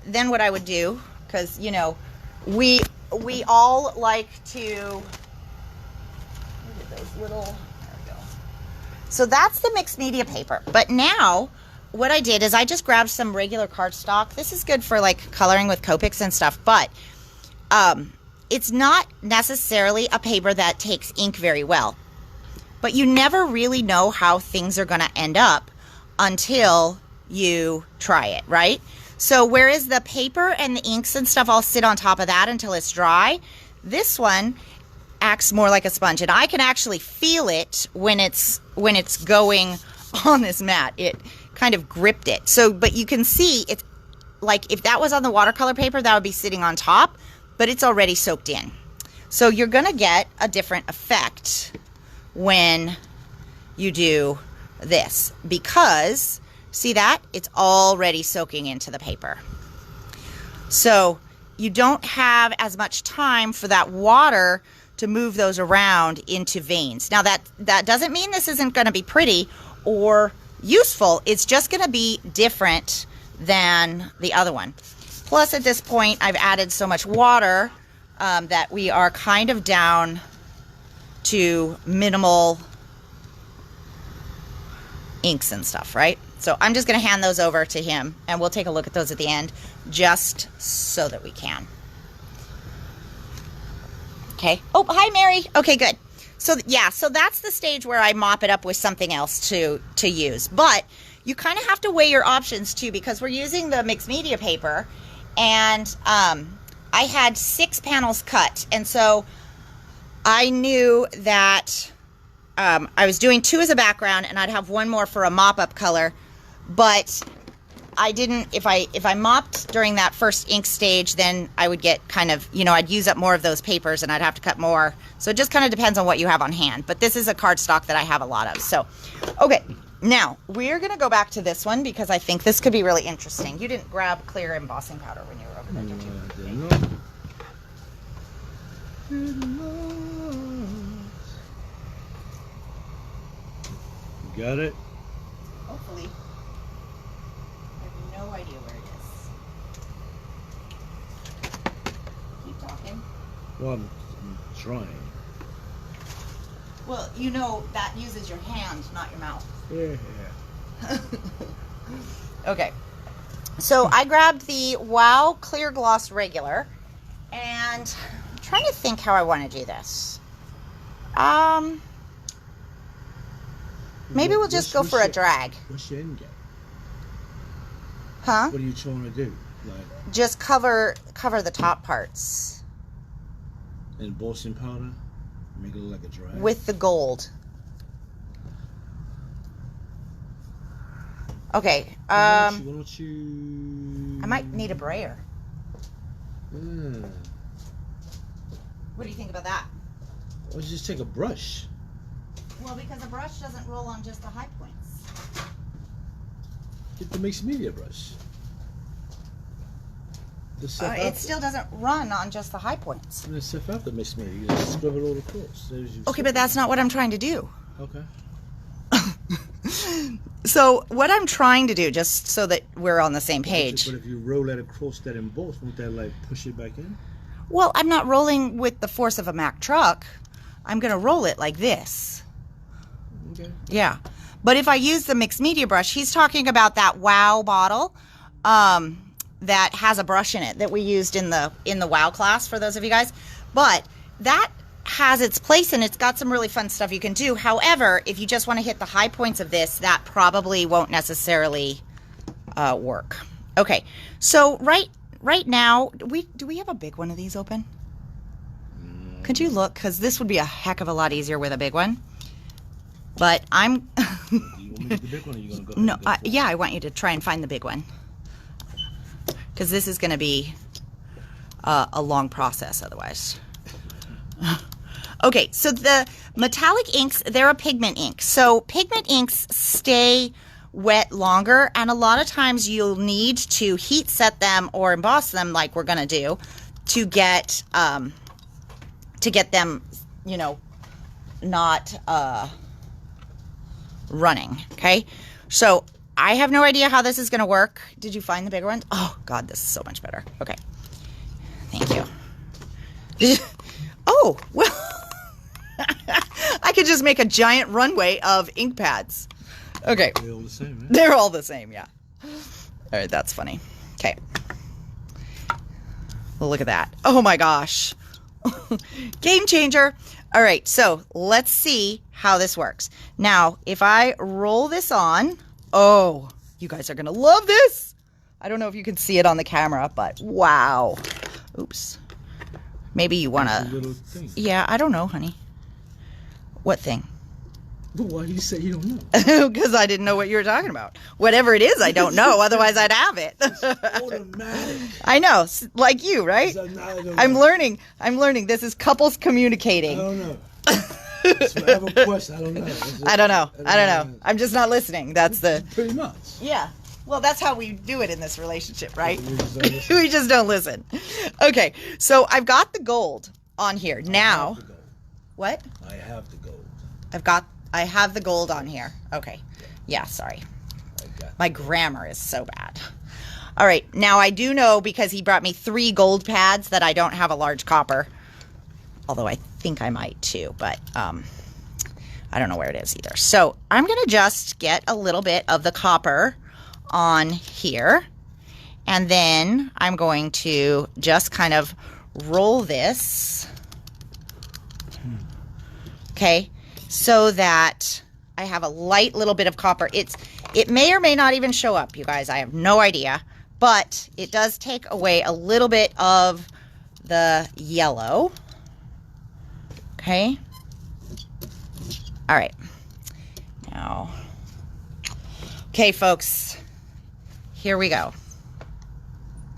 then what I would do, because, you know, we all like to, look at those little, there we go. So that's the mixed media paper. But now, what I did is I just grabbed some regular cardstock. This is good for like coloring with Copics and stuff, but it's not necessarily a paper that takes ink very well. But you never really know how things are going to end up until you try it, right? So whereas the paper and the inks and stuff all sit on top of that until it's dry, this one acts more like a sponge. And I can actually feel it when it's going on this mat. It kind of gripped it. So, but you can see it's like if that was on the watercolor paper, that would be sitting on top, but it's already soaked in. So you're going to get a different effect when you do this because see that it's already soaking into the paper. So you don't have as much time for that water to move those around into veins. Now that doesn't mean this isn't going to be pretty or useful. It's just going to be different than the other one. Plus at this point I've added so much water that we are kind of down to minimal inks and stuff, right? So I'm just going to hand those over to him, and we'll take a look at those at the end, just so that we can. Okay. Oh, hi, Mary. Okay, good. So yeah, so that's the stage where I mop it up with something else to use. But you kind of have to weigh your options too, because we're using the mixed media paper, and I had 6 panels cut, and so I knew that I was doing 2 as a background, and I'd have 1 more for a mop-up color. But I didn't, if I mopped during that first ink stage, then I would get kind of, you know, I'd use up more of those papers and I'd have to cut more. So it just kind of depends on what you have on hand. But this is a cardstock that I have a lot of. So, okay, now we're going to go back to this one because I think this could be really interesting. You didn't grab clear embossing powder when you were over there, did you? You got it? Hopefully. No idea where it is. Keep talking. Well, I'm trying. Well, you know that uses your hand, not your mouth. Yeah. Okay. So I grabbed the Wow Clear Gloss Regular, and I'm trying to think how I want to do this. Maybe we'll just go for a drag. What's your end game? Huh? What are you trying to do? Like, just cover the top parts. And embossing powder? Make it look like a drag? With the gold. Okay. Why don't you... I might need a brayer. Yeah. What do you think about that? Why don't you just take a brush? Well, because a brush doesn't roll on just the high points. Get the mixed media brush. It still doesn't run on just the high points. And then stuff out the mixed media. You just scrub it all across. Okay, but that's not what I'm trying to do. Okay. So what I'm trying to do, just so that we're on the same page. But if you roll that across that emboss, won't that like push it back in? Well, I'm not rolling with the force of a Mack truck. I'm going to roll it like this. Okay. Yeah. But if I use the mixed media brush, he's talking about that Wow bottle that has a brush in it that we used in the Wow class for those of you guys. But that has its place and it's got some really fun stuff you can do. However, if you just want to hit the high points of this, that probably won't necessarily work. Okay. So right now, do we have a big one of these open? Could you look? Because this would be a heck of a lot easier with a big one. But I'm... You want me to get the big one or you going to go No, yeah, I want you to try and find the big one. Because this is going to be a long process otherwise. Okay, so the metallic inks, they're a pigment ink. So pigment inks stay wet longer, and a lot of times you'll need to heat set them or emboss them like we're going to do to get them, you know, not running, okay? So I have no idea how this is going to work. Did you find the bigger ones? Oh, God, this is so much better. Okay. Thank you. Oh, well, I could just make a giant runway of ink pads. Okay. They're all the same, right? They're all the same, yeah. All right, that's funny. Okay. Well, look at that. Oh, my gosh. Game changer. All right, so let's see how this works. Now, if I roll this on, oh, you guys are going to love this. I don't know if you can see it on the camera, but wow. Oops. Maybe you want to... Yeah, I don't know, honey. What thing? Why do you say you don't know? Because I didn't know what you were talking about. Whatever it is, I don't know. Otherwise, I'd have it. Automatic. I know, like you, right? I'm learning. This is couples communicating. I don't know. So I have a question. I don't know. I don't know. I'm just not listening. That's the... Pretty much. Yeah. Well, that's how we do it in this relationship, right? We just don't listen. Okay, so I've got the gold on here. Now... What? I have the gold. I have the gold on here. Okay. Yeah, sorry. My grammar is so bad. All right, now I do know, because he brought me 3 gold pads, that I don't have a large copper. Although I think I might too, but I don't know where it is either. So I'm going to just get a little bit of the copper on here. And then I'm going to just kind of roll this. Okay, so that I have a light little bit of copper. It may or may not even show up, you guys. I have no idea. But it does take away a little bit of the yellow. Okay. All right. Now, okay, folks, here we go.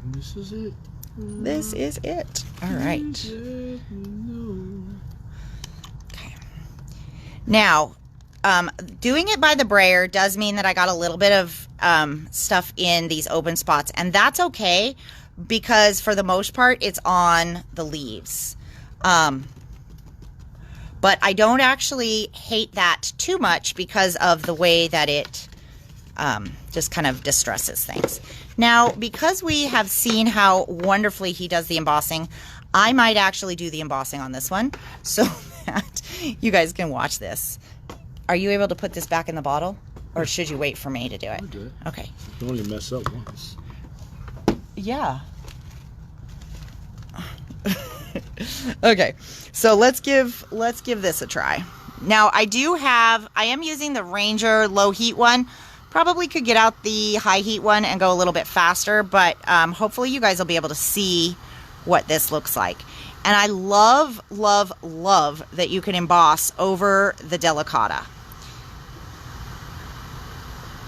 This is it. This is it. All right. Okay. Now, doing it by the brayer does mean that I got a little bit of stuff in these open spots, and that's okay, because for the most part, it's on the leaves. But I don't actually hate that too much because of the way that it just kind of distresses things. Now, because we have seen how wonderfully he does the embossing, I might actually do the embossing on this one so that you guys can watch this. Are you able to put this back in the bottle? Or should you wait for me to do it? I'll do it. Okay. You can only mess up once. Yeah. Okay, so let's give this a try. Now I am using the Ranger low heat one. Probably could get out the high heat one and go a little bit faster, but hopefully you guys will be able to see what this looks like. And I love, love, love that you can emboss over the Delicata,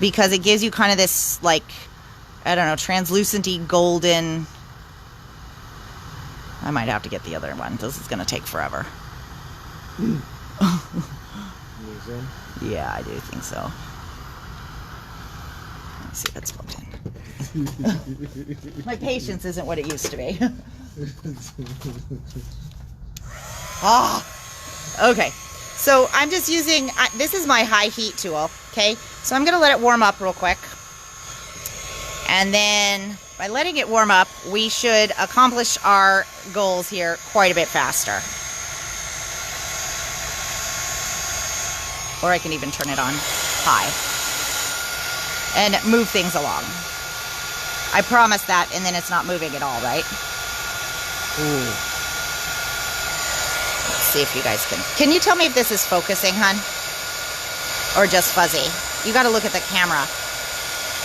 because it gives you kind of this, like, I don't know, translucent-y golden. I might have to get the other one. This is going to take forever. Yeah, I do think so. Let's see if it's plugged in. My patience isn't what it used to be. Okay. So I'm just using, this is my high heat tool, okay? So I'm going to let it warm up real quick. And then by letting it warm up, we should accomplish our goals here quite a bit faster. Or I can even turn it on high and move things along. I promise that, and then it's not moving at all, right? Ooh. Let's see if you guys can you tell me if this is focusing, hun? Or just fuzzy? You got to look at the camera,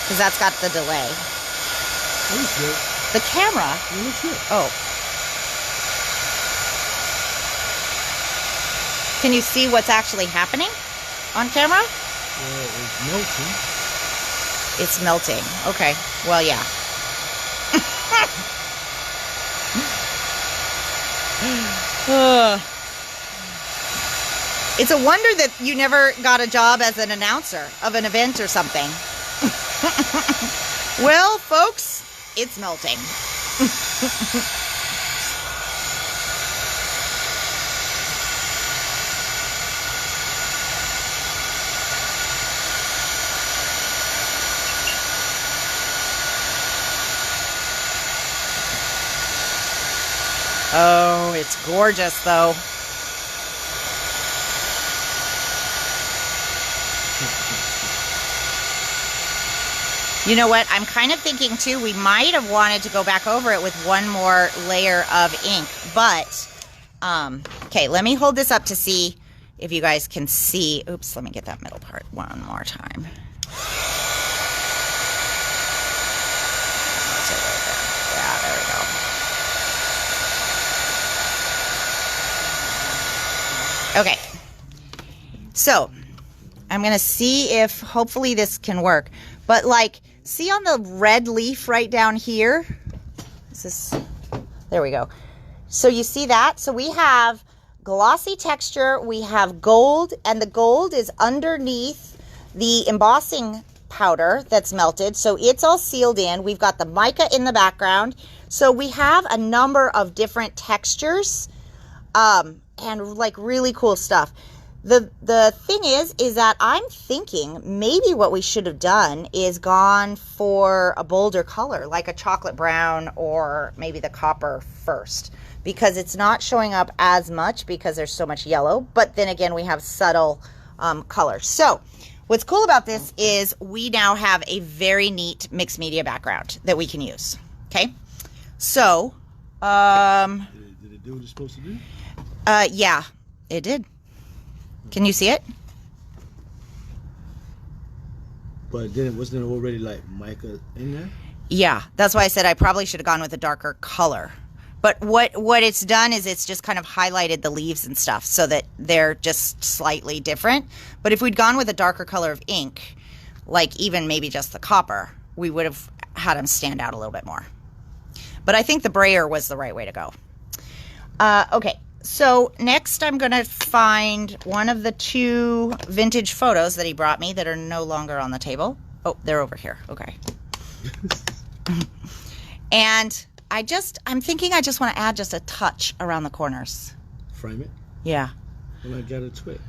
because that's got the delay. The camera? Oh. Can you see what's actually happening on camera? It's melting. It's melting. Okay. Well, yeah. It's a wonder that you never got a job as an announcer of an event or something. Well, folks, it's melting. Oh, it's gorgeous, though. You know what? I'm kind of thinking, too, we might have wanted to go back over it with one more layer of ink. But, okay, let me hold this up to see if you guys can see. Oops, let me get that middle part one more time. Yeah, there we go. Okay, so I'm going to see if hopefully this can work. But like, see on the red leaf right down here? There we go. So you see that? So we have glossy texture, we have gold, and the gold is underneath the embossing powder that's melted. So it's all sealed in. We've got the mica in the background. So we have a number of different textures. And like really cool stuff. The thing is that I'm thinking maybe what we should have done is gone for a bolder color, like a chocolate brown or maybe the copper first, because it's not showing up as much because there's so much yellow. But then again, we have subtle colors. So what's cool about this is we now have a very neat mixed media background that we can use. Okay, so Did it do what it's supposed to do? yeah, it did. Can you see it? But then wasn't it already like mica in there? Yeah, that's why I said I probably should have gone with a darker color. But what it's done is it's just kind of highlighted the leaves and stuff so that they're just slightly different. But if we'd gone with a darker color of ink, like even maybe just the copper, we would have had them stand out a little bit more. But I think the brayer was the right way to go. Okay. So next I'm going to find one of the 2 vintage photos that he brought me that are no longer on the table. Oh, they're over here. Okay. And I'm thinking I just want to add just a touch around the corners. Frame it? Yeah. Well, I got a twig.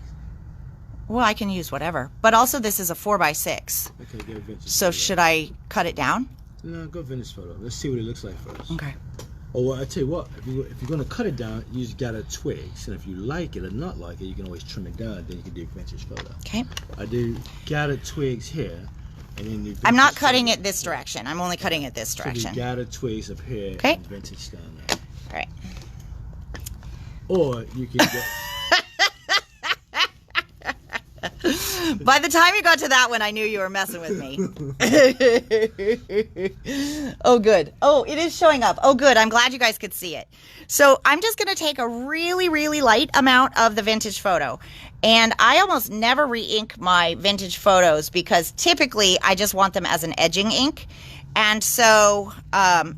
Well, I can use whatever. But also this is a 4x6. Okay, get a vintage So photo. should I cut it down? No, go vintage photo. Let's see what it looks like first. Okay. Oh, well, I tell you what, if you're going to cut it down, you just got a twig. So if you like it or not like it, you can always trim it down. Then you can do vintage photo. Okay. I do gathered twigs here, and then the I'm not vintage cutting photo. it this direction. I'm only cutting it this So direction. the gathered twigs up here, Okay. and vintage down there. All right. Or you can get. By the time you got to that one, I knew you were messing with me. Oh, good. Oh, it is showing up. Oh, good. I'm glad you guys could see it. So I'm just going to take a really, really light amount of the vintage photo. And I almost never re-ink my vintage photos because typically I just want them as an edging ink. And so,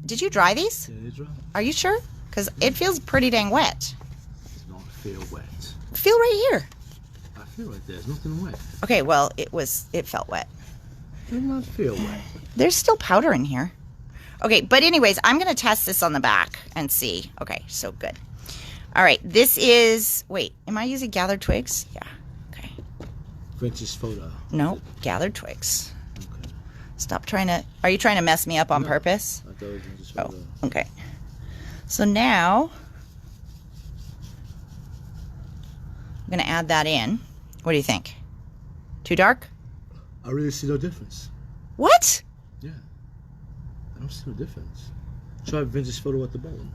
did you dry these? Yeah, it's right. Are you sure? Because it feels pretty dang wet. It don't feel wet. Feel right here. I feel like there's nothing wet. Okay, well, it felt wet. It does not feel wet. There's still powder in here. Okay, but anyways, I'm going to test this on the back and see. Okay, so good. All right, this is, wait, am I using gathered twigs? Yeah, okay. Vintage photo. No, gathered twigs. Okay. Stop trying to, are you trying to mess me up on No. purpose? I thought it was vintage Oh, photo. okay. So now, I'm going to add that in. What do you think? Too dark? I really see no difference. What? Yeah. I don't see no difference. Try vintage photo at the bottom.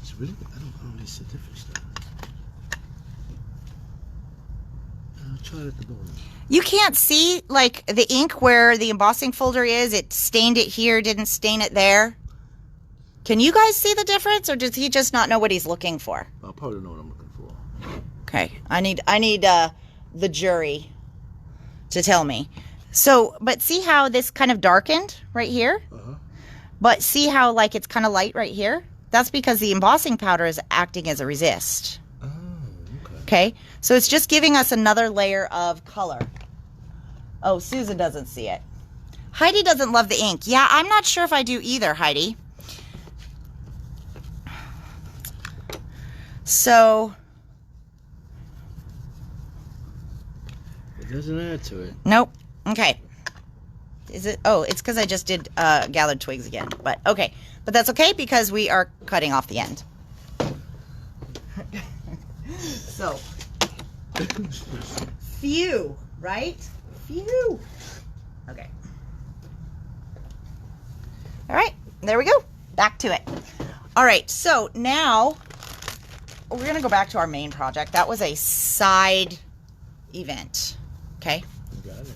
It's really, I don't really see a difference though. Try it at the bottom. You can't see, like, the ink where the embossing folder is. It stained it here, didn't stain it there. Can you guys see the difference, or does he just not know what he's looking for? I probably don't know what I'm looking for. Okay, I need the jury to tell me. So, but see how this kind of darkened right here? Uh-huh. But see how, like, it's kind of light right here? That's because the embossing powder is acting as a resist. Oh, okay. Okay, so it's just giving us another layer of color. Oh, Susan doesn't see it. Heidi doesn't love the ink. Yeah, I'm not sure if I do either, Heidi. So, It doesn't add to it. nope. Okay. Is it? Oh, it's because I just did gathered twigs again. But okay. But that's okay because we are cutting off the end. So, few, right? Few. Okay. All right. There we go. Back to it. All right. So now we're going to go back to our main project. That was a side event. Okay. You got it.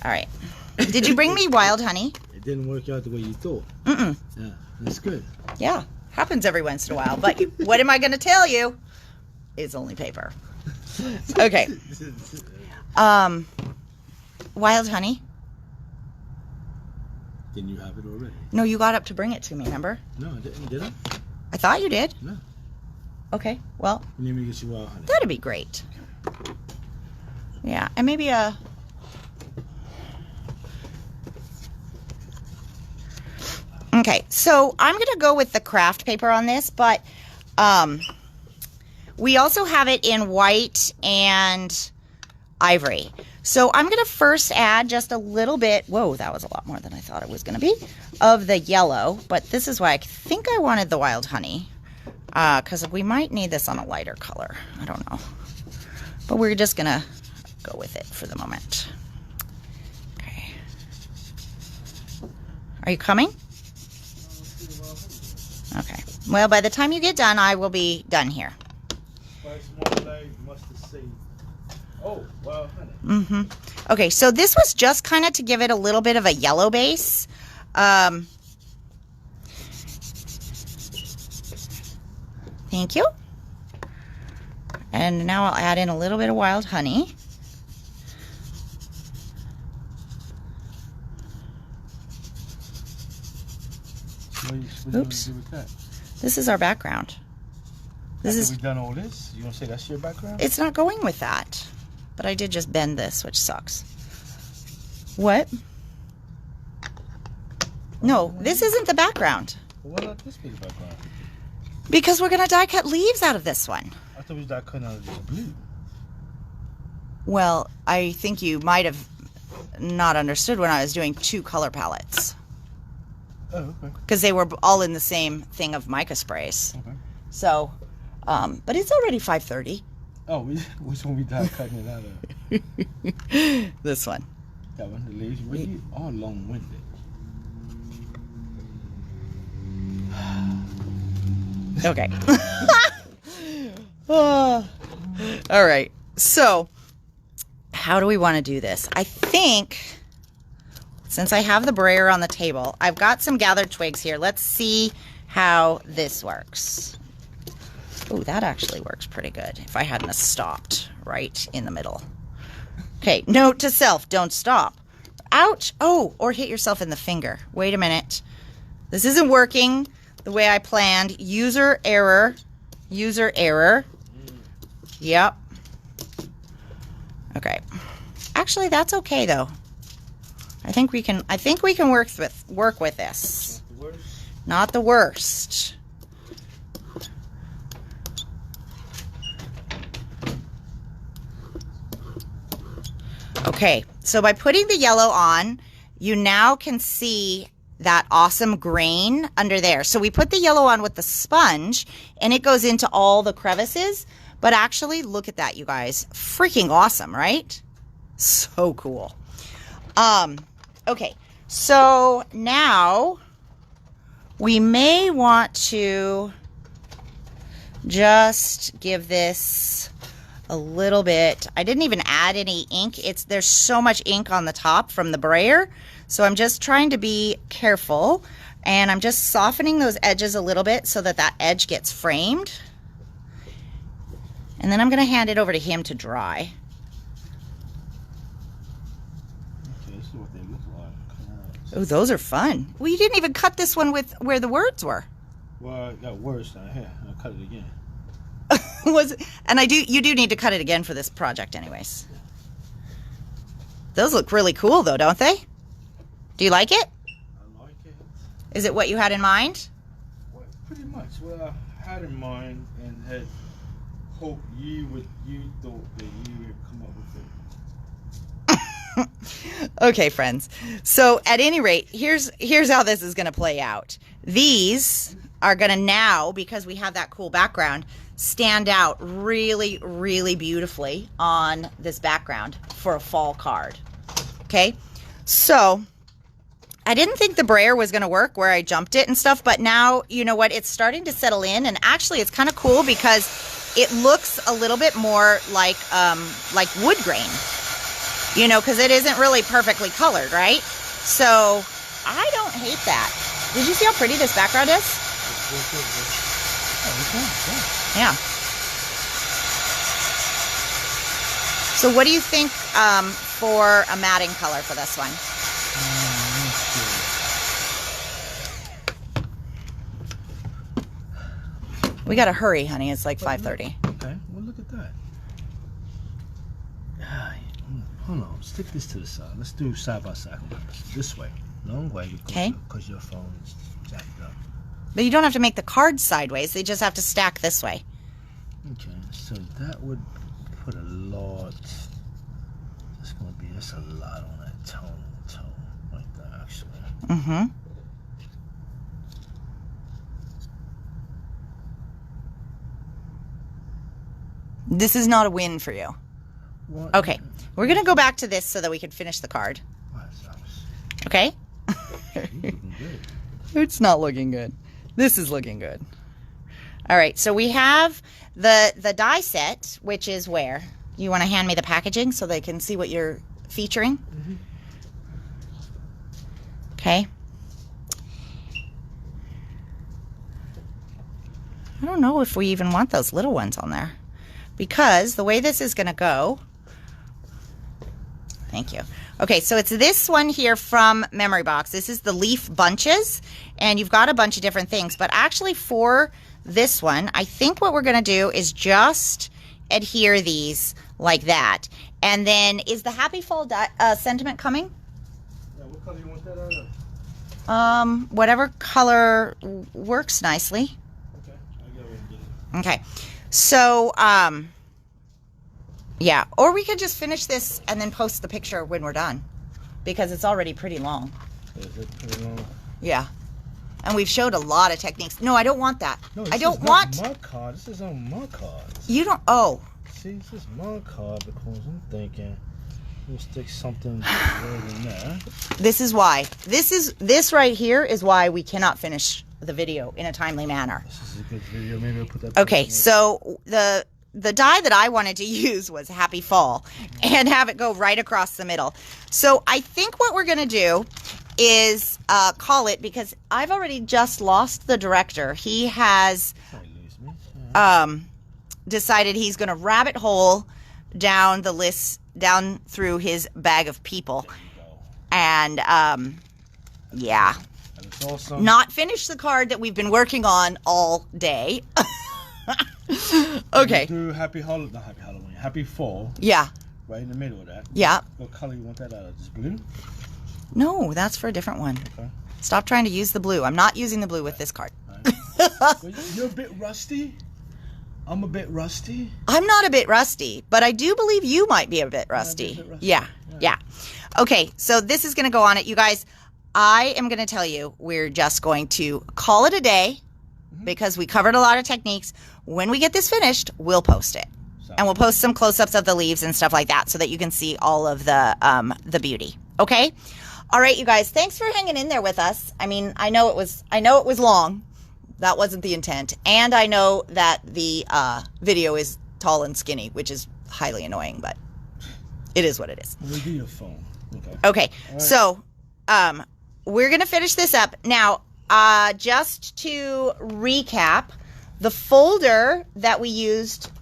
All right. Did you bring me wild honey? It didn't work out the way you thought. Mm-mm. Yeah, that's good. Yeah. Happens every once in a while. But what am I going to tell you? It's only paper. Okay. Wild honey. Didn't you have it already? No, you got up to bring it to me, remember? No, I didn't. Did I? I thought you did. No. Okay. Well, You need me to get you wild honey. that'd be great. Yeah. And maybe a... Okay, so I'm going to go with the craft paper on this, but We also have it in white and ivory. So I'm going to first add just a little bit, whoa, that was a lot more than I thought it was going to be, of the yellow. But this is why I think I wanted the wild honey, because we might need this on a lighter color. I don't know. But we're just going to go with it for the moment. Okay. Are you coming? Okay. Well, by the time you get done, I will be done here. Oh, well, honey. Mm-hmm. Okay, so this was just kind of to give it a little bit of a yellow base. Thank you. And now I'll add in a little bit of wild honey. Oops. This is our background. We've done all this. You gonna say that's your background? It's not going with that. But I did just bend this, which sucks. What? No, this isn't the background. Well, why not this be the background? Because we're gonna die cut leaves out of this one. I thought we was die cutting out of this blue. Well, I think you might have not understood when I was doing 2 color palettes. Oh, okay. Because they were all in the same thing of mica sprays. Okay. So, but it's already 5:30. Oh, which one we die cutting it out of? This one. That one, the leaves. We are long-winded. Okay. All right. So, how do we want to do this? I think, since I have the brayer on the table, I've got some gathered twigs here. Let's see how this works. Oh, that actually works pretty good if I hadn't have stopped right in the middle. Okay, note to self, don't stop. Ouch. Oh, or hit yourself in the finger. Wait a minute. This isn't working the way I planned. User error. User error. Yep. Okay. Actually, that's okay though. I think we can work with this. Not the worst. Okay, so by putting the yellow on, you now can see that awesome grain under there. So we put the yellow on with the sponge, and it goes into all the crevices. But actually, look at that, you guys. Freaking awesome, right? So cool. Okay, so now we may want to just give this a little bit. I didn't even add any ink. There's so much ink on the top from the brayer. So I'm just trying to be careful, and I'm just softening those edges a little bit so that that edge gets framed. And then I'm going to hand it over to him to dry. Okay, this is what they look like. Oh, those are fun. Well, you didn't even cut this one with where the words were. Well, I got words down here. I'll cut it again. And you do need to cut it again for this project anyways. Those look really cool though, don't they? Do you like it? I like it. Is it what you had in mind? Well, pretty much what I had in mind and had hoped you thought that you would come up with it. Okay, friends. So at any rate, here's how this is going to play out. These are going to now, because we have that cool background, stand out really, really beautifully on this background for a fall card. Okay, so I didn't think the brayer was going to work where I jumped it and stuff, but now, you know what, it's starting to settle in, and actually it's kind of cool because it looks a little bit more like wood grain, you know, because it isn't really perfectly colored, right? So I don't hate that. Did you see how pretty this background is? Yeah. So what do you think for a matting color for this one? We gotta hurry, honey. It's like 5:30. Okay, well look at that. Hold on, stick this to the side. Let's do side by side. This way. Long way because your phone is jacked up. But you don't have to make the cards sideways. They just have to stack this way. Okay, that would put a lot. That's a lot on that tone like that, actually. Mm-hmm. This is not a win for you. What? Okay, we're gonna go back to this so that we can finish the card. Okay? Looking good. It's not looking good. This is looking good. All right, so we have the die set, which is where? You want to hand me the packaging so they can see what you're featuring? Mm-hmm. Okay. I don't know if we even want those little ones on there, because the way this is going to go... Thank you. Okay, so it's this one here from Memory Box. This is the leaf bunches, and you've got a bunch of different things. But actually for this one, I think what we're going to do is just adhere these like that. And then, is the Happy Fall sentiment coming? Yeah, what color you want that out of? Whatever color works nicely. Okay, I'll get over and get it. Okay, so, yeah, or we could just finish this and then post the picture when we're done, because it's already pretty long. Is it pretty long? Yeah, and we've showed a lot of techniques. No, I don't want that. No, I don't want... my card. This is on my cards. You don't... Oh. See, this is my card because I'm thinking we'll stick something right in there. This is why. This right here is why we cannot finish the video in a timely manner. This is a good video. Maybe I'll put that... Okay, so the die that I wanted to use was Happy Fall and have it go right across the middle. So I think what we're going to do is call it, because I've already just lost the director. He has decided he's going to rabbit hole down the list, down through his bag of people. And yeah. And it's awesome. Not finish the card that we've been working on all day. Okay. Do Happy Halloween, not Happy Halloween, Happy Fall. Yeah. Right in the middle of that. Yeah. What color you want that out of? Just blue? No, that's for a different one. Okay. Stop trying to use the blue. I'm not using the blue with this card. Right. You're a bit rusty. I'm a bit rusty. I'm not a bit rusty, but I do believe you might be a bit rusty. Yeah. Okay, so this is going to go on it. You guys, I am going to tell you, we're just going to call it a day, because we covered a lot of techniques. When we get this finished, we'll post it. And we'll post some close-ups of the leaves and stuff like that so that you can see all of the beauty. Okay? All right, you guys, thanks for hanging in there with us. I mean, I know it was long. That wasn't the intent. And I know that the video is tall and skinny, which is highly annoying, but it is what it is. We'll do your phone. Okay. Right. So we're going to finish this up. Now, just to recap, the folder that we used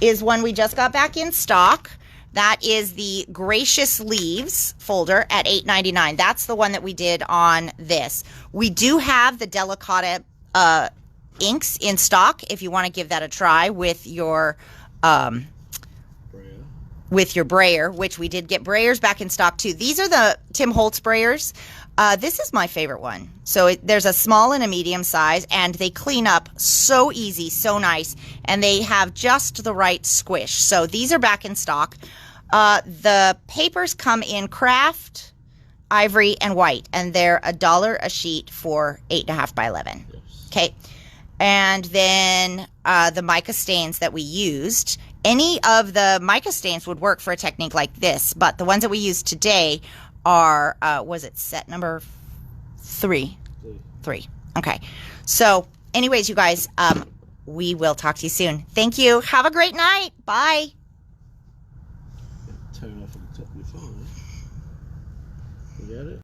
is one we just got back in stock. That is the Gracious Leaves folder at $8.99. That's the one that we did on this. We do have the Delicata inks in stock if you want to give that a try with your brayer, which we did get brayers back in stock too. These are the Tim Holtz brayers. This is my favorite one. So there's a small and a medium size, and they clean up so easy, so nice, and they have just the right squish. So these are back in stock. The papers come in craft, ivory, and white, and they're $1 a sheet for 8.5 by 11. Okay. And then the mica stains that we used. Any of the mica stains would work for a technique like this, but the ones that we used today are, was it set number 3? 3. Okay. So anyways, you guys, we will talk to you soon. Thank you. Have a great night. Bye. Turn off the top of your phone. You got it?